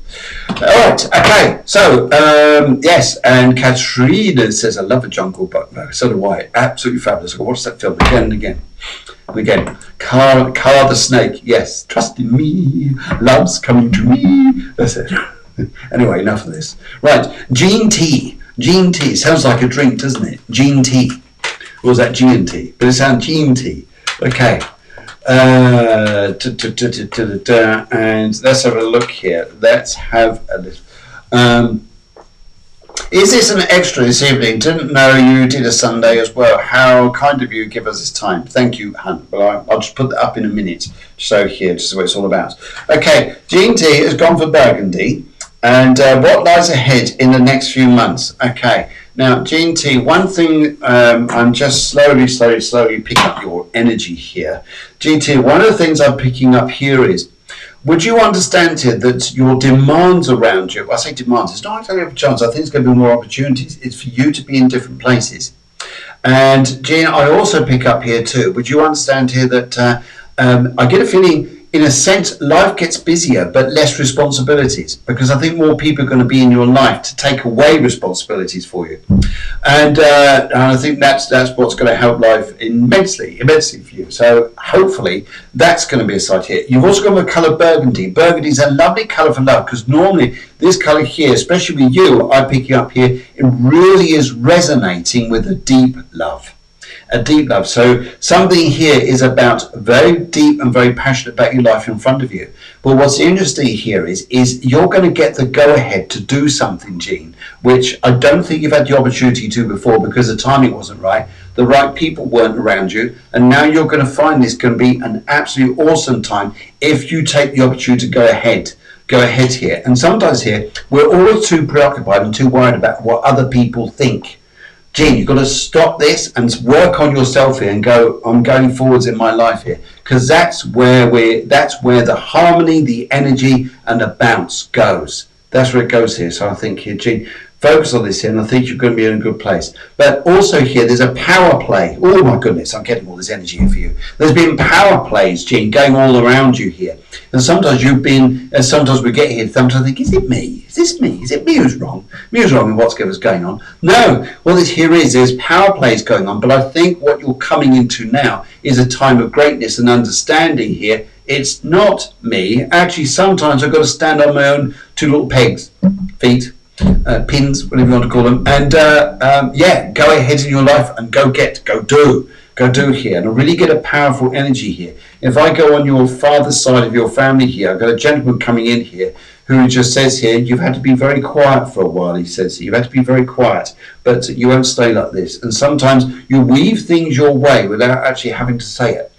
All right. Okay. So, yes. And Katrina says, I love a Jungle Book. So do I. Absolutely fabulous. I watched that film again and again. And again, Car the Snake. Yes. Trust in me. Love's coming to me. That's it. Anyway, enough of this. Right. Gene Tea. Gene Tea. Sounds like a drink, doesn't it? Gene Tea. Or was that G&T? But it sounds Gene Tea. Okay. And let's have a look here. Let's have a little. Is this an extra this evening? Didn't know you did a Sunday as well. How kind of you to give us this time. Thank you, Hun. But I'll just put that up in a minute. So here, just what it's all about. Okay, Gene T has gone for Burgundy. And what lies ahead in the next few months? Okay. Now, Gene T, one thing, I'm just slowly picking up your energy here. Gene T, one of the things I'm picking up here is, would you understand here that your demands around you, I say demands, it's not only a chance, I think it's going to be more opportunities. It's for you to be in different places. And Gene, I also pick up here too, would you understand here that I get a feeling, in a sense, life gets busier, but less responsibilities, because I think more people are going to be in your life to take away responsibilities for you, and I think that's what's going to help life immensely for you. So hopefully that's going to be a side here. You've also got the colour Burgundy. Burgundy is a lovely colour for love, because normally this colour here, especially with you, I pick you up here, it really is resonating with a deep love. A deep love. So something here is about very deep and very passionate about your life in front of you. But what's interesting here is you're going to get the go ahead to do something, Gene, which I don't think you've had the opportunity to before, because the timing wasn't right. The right people weren't around you. And now you're going to find this going to be an absolutely awesome time if you take the opportunity to go ahead here. And sometimes here, we're always too preoccupied and too worried about what other people think. Gene, you've got to stop this and work on yourself here and go, I'm going forwards in my life here, because that's where the harmony, the energy and the bounce goes. That's where it goes here. So I think here, Gene, focus on this here, and I think you're going to be in a good place. But also here, there's a power play. Oh my goodness, I'm getting all this energy here for you. There's been power plays, Gene, going all around you here. And sometimes sometimes we get here, sometimes I think, is it me? Is this me? Is it me who's wrong? Me who's wrong in what's going on? No, what this here is, there's power plays going on, but I think what you're coming into now is a time of greatness and understanding here. It's not me. Actually, sometimes I've got to stand on my own two little pegs, feet, pins, whatever you want to call them, and yeah, go ahead in your life and go do here, and I really get a powerful energy here. If I go on your father's side of your family here, I've got a gentleman coming in here who just says here, you've had to be very quiet for a while, he says. You've had to be very quiet, but you won't stay like this. And sometimes you weave things your way without actually having to say it.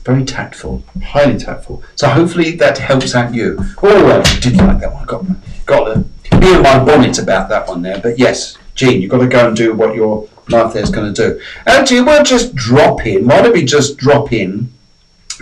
Very tactful, highly tactful. So hopefully that helps out you. Oh, I did like that one. Got the be in my bonnet about that one there. But yes, Gene, you've got to go and do what your life there is going to do. Actually, we'll just drop in. Why don't we just drop in?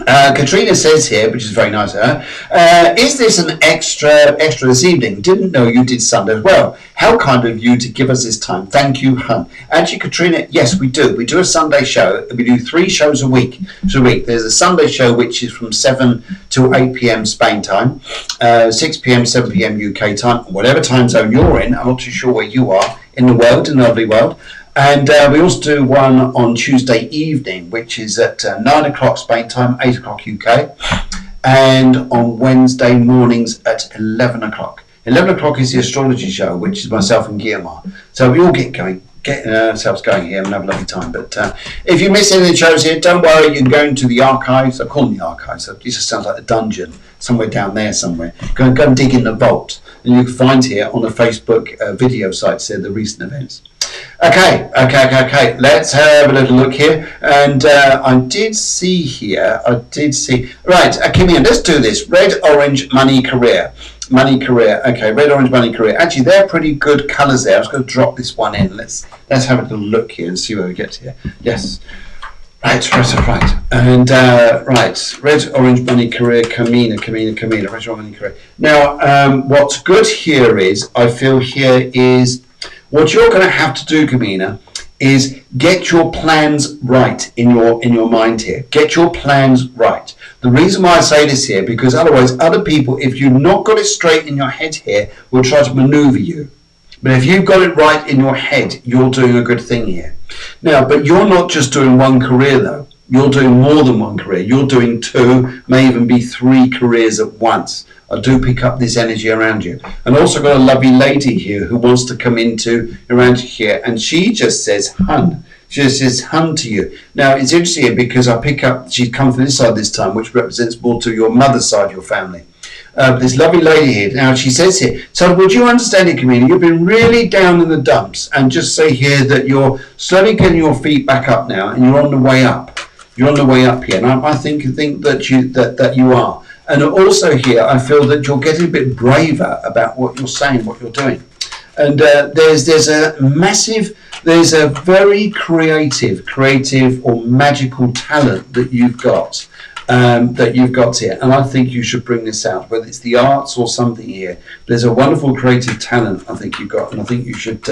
Katrina says here, which is very nice of her, is this an extra this evening? Didn't know you did Sunday as well. How kind of you to give us this time. Thank you, hun. Actually, Katrina, yes, we do. We do a Sunday show. We do 3 shows a week. There's a Sunday show which is from 7 to 8 p.m. Spain time, 6 p.m., 7 p.m. UK time, whatever time zone you're in. I'm not too sure where you are in the world, in the lovely world. And we also do one on Tuesday evening, which is at 9 o'clock Spain time, 8 o'clock UK, and on Wednesday mornings at 11 o'clock. 11 o'clock is the Astrology show, which is myself and Guillermo. So we all get ourselves going here and have a lovely time. But if you miss any of the shows here, don't worry, you can go into the archives. I call them the archives. So it just sounds like a dungeon somewhere down there somewhere. Go and dig in the vault. And you can find here on the Facebook video sites there the recent events. Okay. Let's have a little look here. And I did see. Right, come here. Let's do this. Red, orange, money, career. Okay, red, orange, money, career. Actually, they're pretty good colours there. I was going to drop this one in. Let's have a little look here and see where we get here. Yes. Right. And right, red, orange, money, career, Camina, red, orange, money, career. Now, what's good here is, I feel here is, What you're going to have to do, Camina, is get your plans right in your mind here. Get your plans right. The reason why I say this here, because otherwise other people, if you've not got it straight in your head here, will try to maneuver you. But if you've got it right in your head, you're doing a good thing here. Now, but you're not just doing one career though. You're doing more than one career. You're doing 2, may even be 3 careers at once. I do pick up this energy around you. And also got a lovely lady here who wants to come into around here, and she just says hun. She just says hun to you. Now it's interesting because I pick up, she's come from this side this time, which represents more to your mother's side, your family. This lovely lady here. Now she says here, so would you understand it, Camina? You've been really down in the dumps, and just say here that you're slowly getting your feet back up now, and you're on the way up. You're on the way up here, and I think that you are. And also here, I feel that you're getting a bit braver about what you're saying, what you're doing. And there's a very creative or magical talent that you've got. Here, and I think you should bring this out, whether it's the arts or something here. There's a wonderful creative talent I think you've got, and I think you should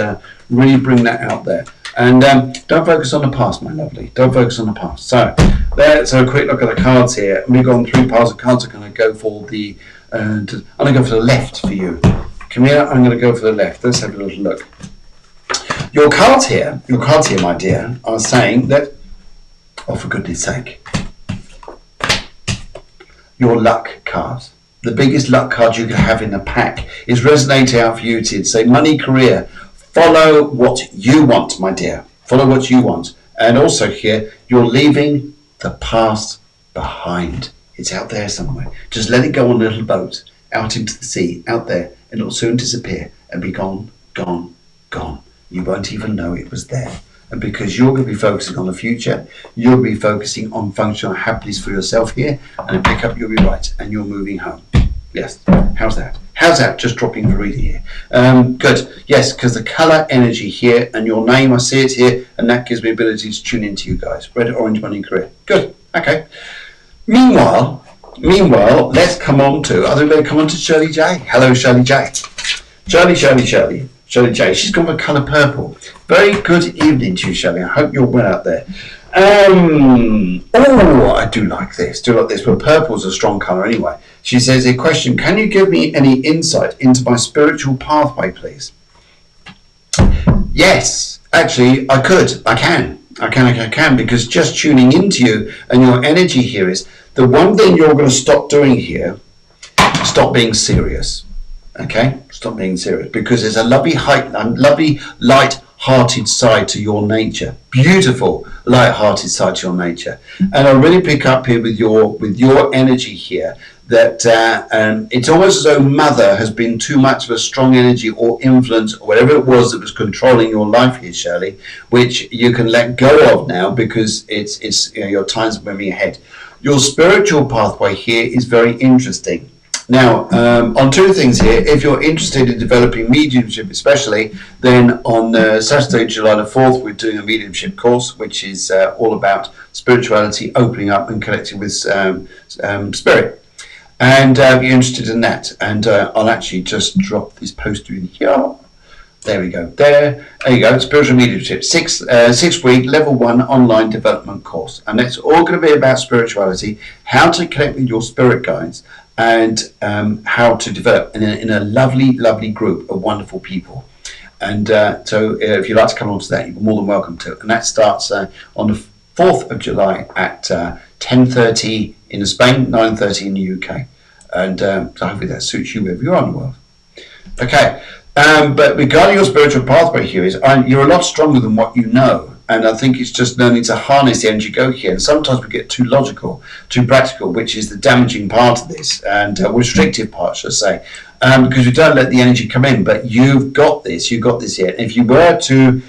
really bring that out there. And don't focus on the past, my lovely. Don't focus on the past. So let's have a quick look at the cards here. We've gone through piles of cards. I'm going to go for the I'm going to go for the left for you. Come here. I'm going to go for the left. Let's have a little look. Your cards here, my dear, are saying that, oh, for goodness sake, your luck card, the biggest luck card you could have in the pack, is resonating out for you. To say money, career. Follow what you want, my dear. Follow what you want. And also here, you're leaving the past behind. It's out there somewhere. Just let it go on a little boat out into the sea, out there, and it'll soon disappear and be gone, gone, gone. You won't even know it was there. And because you're going to be focusing on the future, you'll be focusing on functional happiness for yourself here, and pick up, you'll be right, and you're moving home. Yes. How's that? How's that? Just dropping for reading here. Good. Yes, because the colour energy here and your name, I see it here, and that gives me ability to tune into you guys. Red, orange, money, career. Good. Okay. Meanwhile, let's come on to, I think we're going to come on to Shirley J. Hello, Shirley J. Shirley J. She's gone for colour purple. Very good evening to you, Shirley. I hope you're well out there. I do like this. But purple's a strong colour anyway. She says, a question, can you give me any insight into my spiritual pathway, please? Yes, actually, I can, because just tuning into you and your energy here is, the one thing you're going to stop doing here, stop being serious. Okay? Stop being serious, because there's a lovely light-hearted side to your nature. Beautiful light-hearted side to your nature. And I really pick up here with your energy here that it's almost as though mother has been too much of a strong energy or influence or whatever it was that was controlling your life here, Shirley, which you can let go of now because it's your time's moving ahead. Your spiritual pathway here is very interesting. Now, on 2 things here, if you're interested in developing mediumship especially, then on Saturday, July the 4th, we're doing a mediumship course, which is all about spirituality, opening up and connecting with spirit. And if you're interested in that, and I'll actually just drop this poster in here. There we go. There you go. Spiritual mediumship, 6-week level 1 online development course, and it's all going to be about spirituality, how to connect with your spirit guides, and how to develop in a lovely group of wonderful people. And so if you'd like to come along to that, you're more than welcome to. And that starts on the 4th of July at 10:30 in Spain, 9:30 in the UK. And so hopefully that suits you wherever you are in the world. Okay. But regarding your spiritual pathway here, you're a lot stronger than what you know. And I think it's just learning to harness the energy go here. And sometimes we get too logical, too practical, which is the damaging part of this, and restrictive part, should I say, because we don't let the energy come in. But you've got this here. And if you were to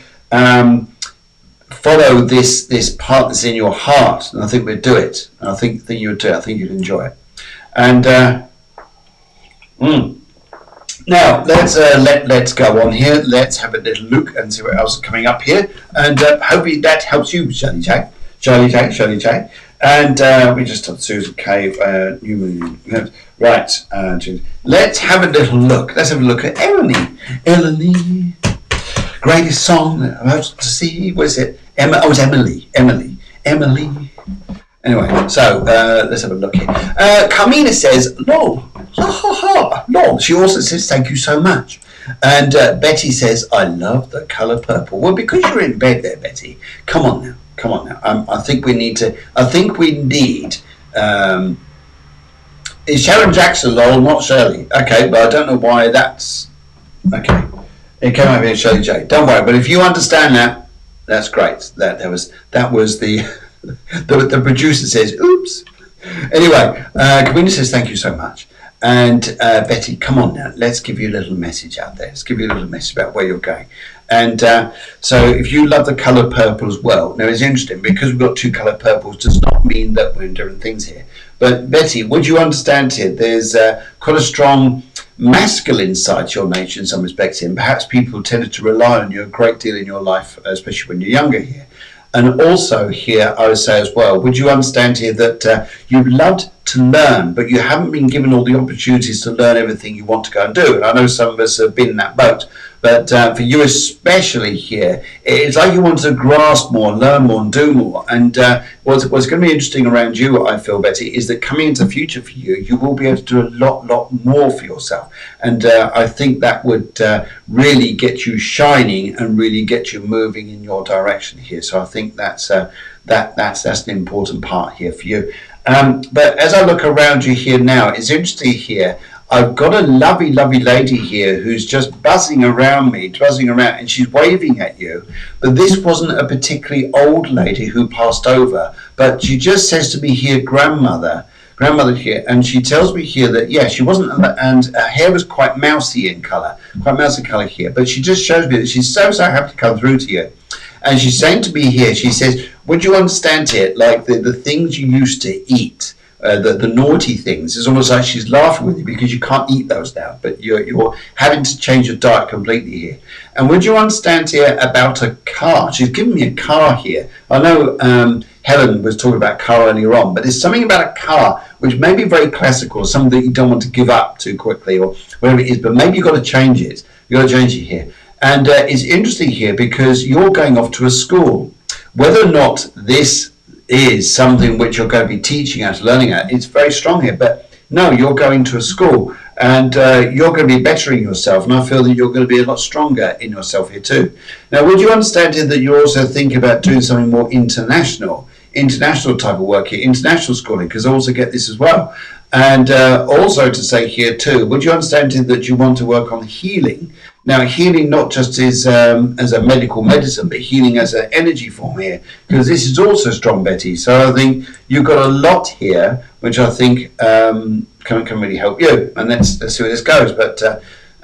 follow this part that's in your heart, and I think we'd do it. And I think you would do it. I think you'd enjoy it. And now let's go on here. Let's have a little look and see what else is coming up here, and hopefully that helps you, Shirley J. And we just have Susan K. Right. Let's have a little look. Let's have a look at Eleni. greatest song that I have to see. Was it Emma? Oh, it was Emily. Anyway, so let's have a look here. Carmina says, lol, ha ha ha, lol. She also says, thank you so much. And Betty says, I love the colour purple. Well, because you're in bed there, Betty, come on now. I think we need, is Sharon Jackson, lol, not Shirley. Okay, but I don't know why that's, okay. It came over here, Shirley J. Don't worry, but if you understand that, that's great. That was the... the producer says, oops. Anyway, Kawina says, thank you so much. And Betty, come on now, let's give you a little message out there. Let's give you a little message about where you're going. And so if you love the colour purple as well, now it's interesting because we've got two colour purples does not mean that we're in different things here. But Betty, would you understand here, there's quite a strong masculine side to your nature in some respects here. And perhaps people tended to rely on you a great deal in your life, especially when you're younger here. And also here, I would say as well, would you understand here that you've loved to learn, but you haven't been given all the opportunities to learn everything you want to go and do? And I know some of us have been in that boat, but for you especially here, it's like you want to grasp more, learn more and do more. And what's going to be interesting around you, I feel, Betty, is that coming into the future for you, you will be able to do a lot more for yourself. And I think that would really get you shining and really get you moving in your direction here. So I think that's an important part here for you. But as I look around you here now, it's interesting here. I've got a lovely lady here who's just buzzing around me, and she's waving at you. But this wasn't a particularly old lady who passed over, but she just says to me here, grandmother here, and she tells me here that, yeah, she wasn't, and her hair was quite mousy in colour, here, but she just shows me that she's so happy to come through to you. And she's saying to me here, she says, would you understand it, like the things you used to eat, the naughty things, it's almost like she's laughing with you because you can't eat those now, but you're having to change your diet completely here. And would you understand here about a car? She's given me a car here. I know Helen was talking about car earlier on, but there's something about a car which may be very classical, something that you don't want to give up too quickly or whatever it is, but maybe you've got to change it. You've got to change it here. And it's interesting here because you're going off to a school. Whether or not this is something which you're going to be teaching at, learning at, it's very strong here. But no, you're going to a school and you're going to be bettering yourself. And I feel that you're going to be a lot stronger in yourself here too. Now, would you understand here that you're also thinking about doing something more international type of work here, international schooling, because I also get this as well. And also to say here too, would you understand that you want to work on healing? Now, healing not just is as a medical medicine, but healing as an energy form here, because this is also strong, Betty. So I think you've got a lot here, which I think can really help you. And let's see where this goes. But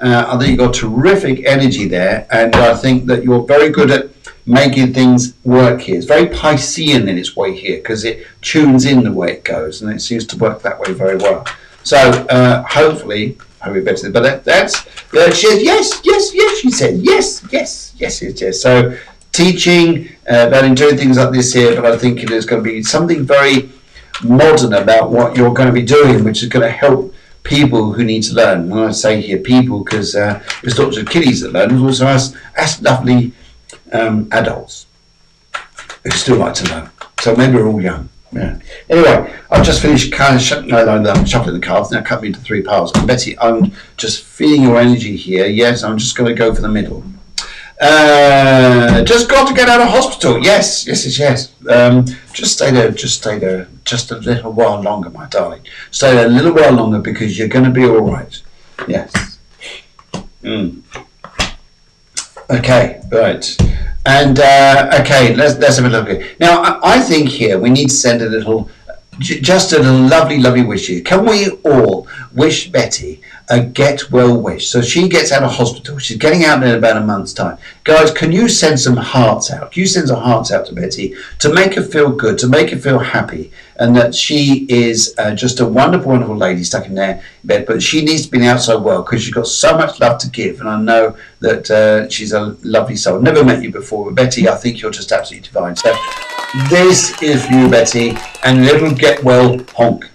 I think you've got terrific energy there, and I think that you're very good at making things work here. It's very Piscean in its way here, because it tunes in the way it goes, and it seems to work that way very well. So hopefully better. But she said yes. She said yes. So teaching about enjoying things like this here, but I think it is going to be something very modern about what you're going to be doing, which is going to help people who need to learn. When I say here people, because it's not just kiddies that learn, it's also us lovely adults who still like to learn. So maybe we're all young. Yeah. Anyway, I've just finished shuffling the cards. Now cut me into 3 piles. And Betty, I'm just feeling your energy here. Yes, I'm just going to go for the middle. Just got to get out of hospital. Yes. Just stay there just a little while longer, my darling. Stay there a little while longer because you're going to be all right. Yes. Okay, right. And okay, let's have a look at it. Now, I think here we need to send a little, just a little lovely wish here. Can we all wish Betty a get well wish? So she gets out of hospital. She's getting out in about a month's time. Guys, can you send some hearts out? Can you send some hearts out to Betty to make her feel good, to make her feel happy, and that she is just a wonderful lady stuck in there bed, but she needs to be in the outside world because she's got so much love to give, and I know that she's a lovely soul. Never met you before, but Betty, I think you're just absolutely divine. So this is for you, Betty, and a little get well honk.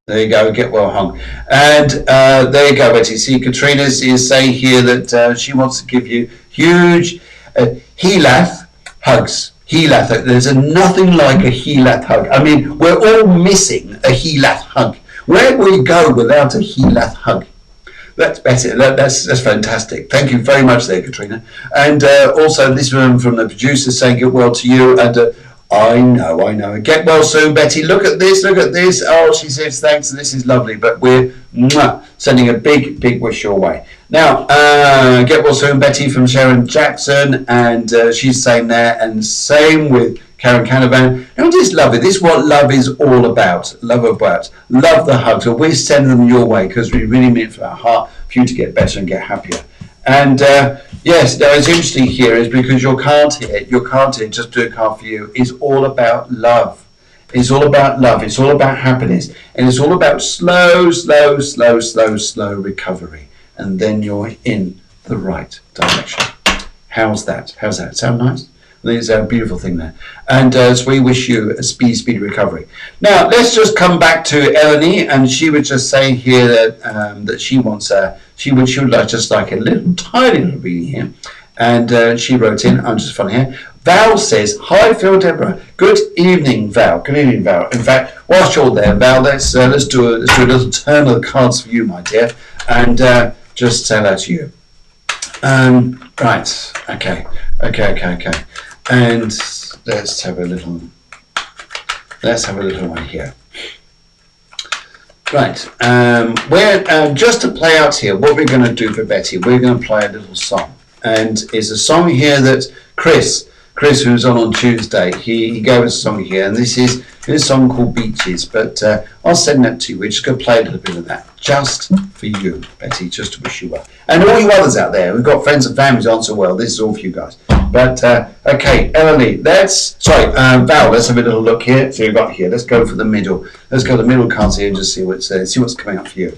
There you go, get well hung. And there you go, Betty. See, Katrina is saying here that she wants to give you huge Helath hugs. Helath. There's nothing like a Helath hug. I mean, we're all missing a Helath hug. Where will you go without a Helath hug? That's better. That's fantastic. Thank you very much there, Katrina. And also this one from the producer saying get well to you. And I know. Get well soon, Betty. Look at this. Oh, she says thanks. This is lovely. But we're sending a big wish your way. Now, get well soon, Betty, from Sharon Jackson. And she's saying there. And same with Karen Canavan. And just love it. This is what love is all about. Love the hugs. So we're sending them your way because we really mean it from our heart for you to get better and get happier. And yes, now it's interesting here is because your card here, just do a card for you, is all about love. It's all about love. It's all about happiness. And it's all about slow recovery. And then you're in the right direction. How's that? Sound nice? There's a beautiful thing there. And so we wish you a speedy recovery. Now, let's just come back to Eleni. And she was just saying here that she wants she would just like a tiny little reading here. And she wrote in, I'm just funny here. Val says, hi, Phil, Deborah. Good evening, Val. Good evening, Val. In fact, whilst you're there, Val, let's do a little turn of the cards for you, my dear. And just say that to you. Right. Okay. And let's have a little one here. Right. We're just to play out here. What we're going to do for Betty, we're going to play a little song, and it's a song here that Chris, who's on Tuesday, he gave us a song here, and this is a song called Beaches. But I'll send that to you. We're just going to play a little bit of that, just for you, Betty, just to wish you well, and all you others out there. We've got friends and families aren't so well. This is all for you guys. But okay, Emily, Val, let's have a little look here. So you've got here. Let's go for the middle. Let's go to the middle cards here and just see what's coming up for you.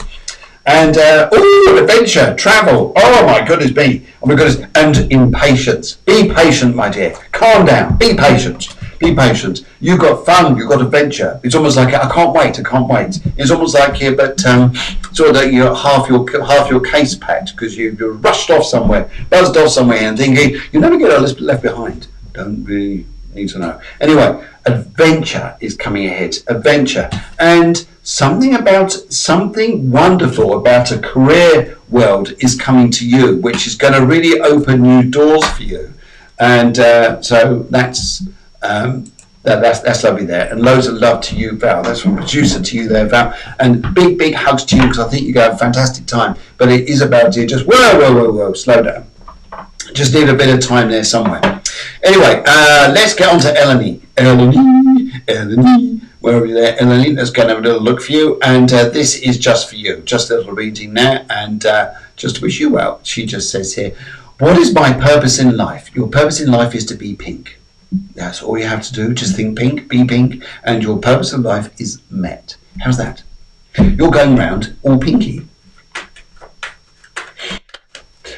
And adventure, travel. Oh my goodness me! Oh my goodness! And impatience. Be patient, my dear. Calm down. Be patient. You've got fun. You've got adventure. It's almost like I can't wait. It's almost like here, but sort of like you're half your case packed because you're rushed off somewhere, buzzed off somewhere, and thinking you never get left behind. Don't really need to know. Anyway, adventure is coming ahead. Adventure and something wonderful about a career world is coming to you, which is going to really open new doors for you. And so that's lovely there, and loads of love to you, Val. That's from producer to you there, Val, and big hugs to you because I think you're going to have a fantastic time. But it is about you. Just whoa, slow down. Just need a bit of time there somewhere. Anyway, let's get on to Eleni. Eleni, where are you there, Eleni? Let's go and have a little look for you. And this is just for you, just a little reading there, and just to wish you well. She just says here, what is my purpose in life? Your purpose in life is to be pink. That's all you have to do. Just think pink, be pink, and your purpose of life is met. How's that? You're going round all pinky.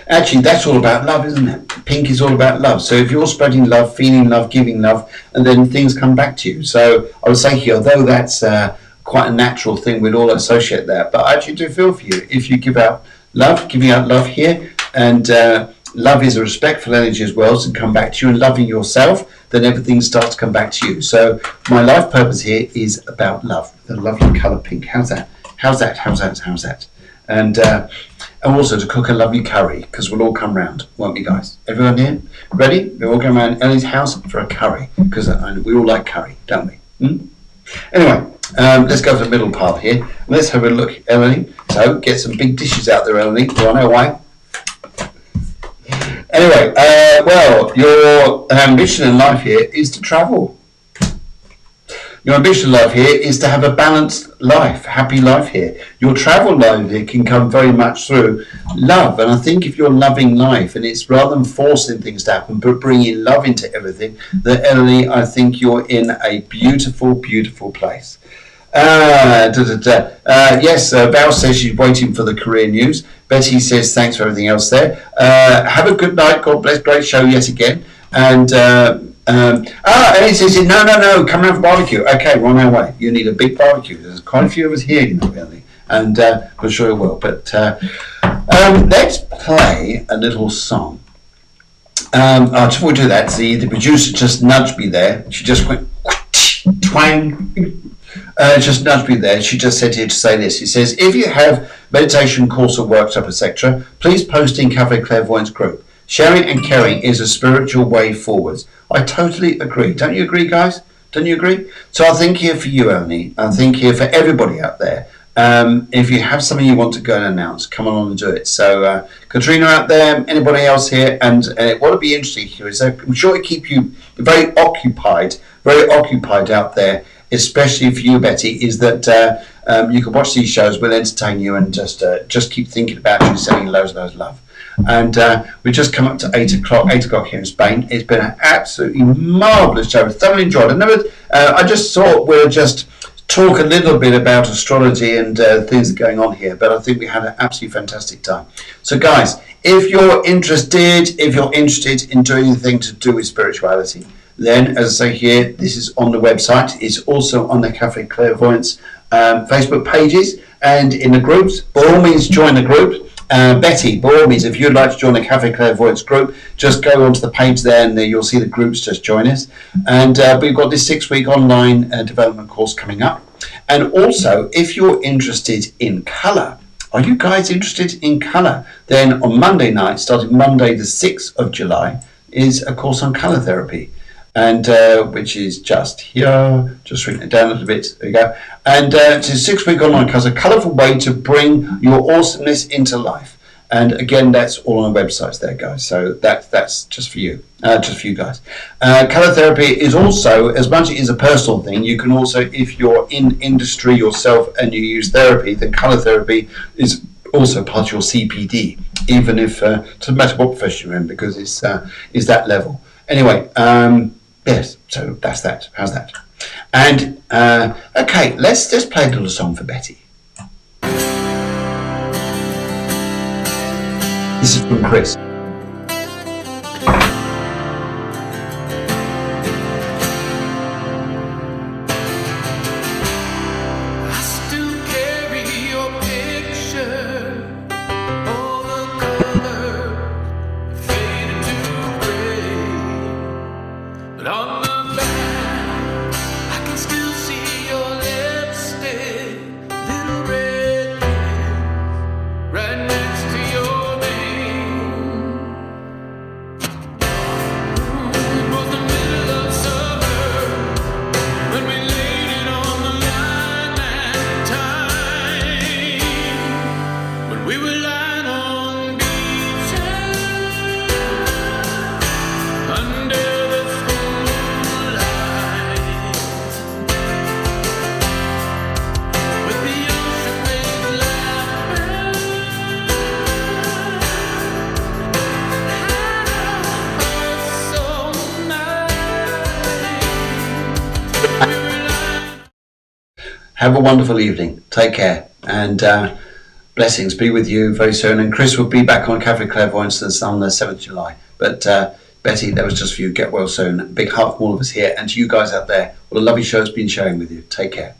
Actually, that's all about love, isn't it? Pink is all about love. So if you're spreading love, feeling love, giving love, and then things come back to you. So I would say here, although that's quite a natural thing, we'd all associate that, but I actually do feel for you. If you give out love, giving out love here, and love is a respectful energy as well, so come back to you, and loving yourself, then everything starts to come back to you. So my life purpose here is about love, the lovely colour pink. How's that? And also to cook a lovely curry, because we'll all come round, won't we, guys? Everyone here? Ready? We'll all go around Ellie's house for a curry, because we all like curry, don't we? Anyway, let's go to the middle part here. Let's have a look, Ellie. So get some big dishes out there, Ellie. Do I know why? Anyway, well, your ambition in life here is to travel. Your ambition in life here is to have a balanced life, happy life here. Your travel life here can come very much through love. And I think if you're loving life, and it's rather than forcing things to happen, but bringing love into everything, that Ellie, I think you're in a beautiful, beautiful place. Yes, Val says she's waiting for the career news. Betty says thanks for everything else there. Have a good night. God bless. Great show yet again. And And he says, no, come around for barbecue. Okay, we're on our way. You need a big barbecue. There's quite a few of us here, you know, really. And I'm sure it will. But let's play a little song. Just before we do that, the producer just nudged me there. She just went twang. Just nudged me there. She just said here to say this. She says, if you have meditation, course or workshop, etc., please post in Cafe Clairvoyance group. Sharing and caring is a spiritual way forwards. I totally agree. Don't you agree, guys? Don't you agree? So I think here for you, Eleni. I think here for everybody out there. If you have something you want to go and announce, come on and do it. So Katrina out there, anybody else here, and what would be interesting here is I'm sure it keep you very occupied out there, especially for you, Betty, is that you can watch these shows, we'll entertain you, and just keep thinking about you, sending loads of love. And we just come up to 8 o'clock here in Spain. It's been an absolutely marvellous show. Thoroughly enjoyed it. I just thought we'd just talk a little bit about astrology and things that are going on here, but I think we had an absolutely fantastic time. So guys, if you're interested in doing anything to do with spirituality, then as I say here, this is on the website. It's also on the Cafe Clairvoyance Facebook pages and in the groups. By all means, join the group. Betty, by all means, if you'd like to join the Cafe Clairvoyance group, just go onto the page there and you'll see the groups. Just join us. And we've got this 6-week online development course coming up. And also, if you're interested in colour, are you guys interested in colour? Then on Monday night, starting Monday the 6th of July, is a course on colour therapy. And which is just here, just written it down a little bit, there you go. And it's a 6-week online course, a colourful way to bring your awesomeness into life. And again, that's all on the websites there, guys. So that's just for you, guys. Colour therapy is also, as much as it is a personal thing, you can also, if you're in industry yourself and you use therapy, then colour therapy is also part of your CPD, even if it doesn't matter what profession you're in, because it's that level. Anyway, yes, so that's that. How's that? And okay, let's just play a little song for Betty. This is from Chris. Have a wonderful evening. Take care. And blessings be with you very soon. And Chris will be back on Cafe Clairvoyance on the 7th of July. But Betty, that was just for you. Get well soon. A big hug from all of us here. And to you guys out there, what a lovely show it's been sharing with you. Take care.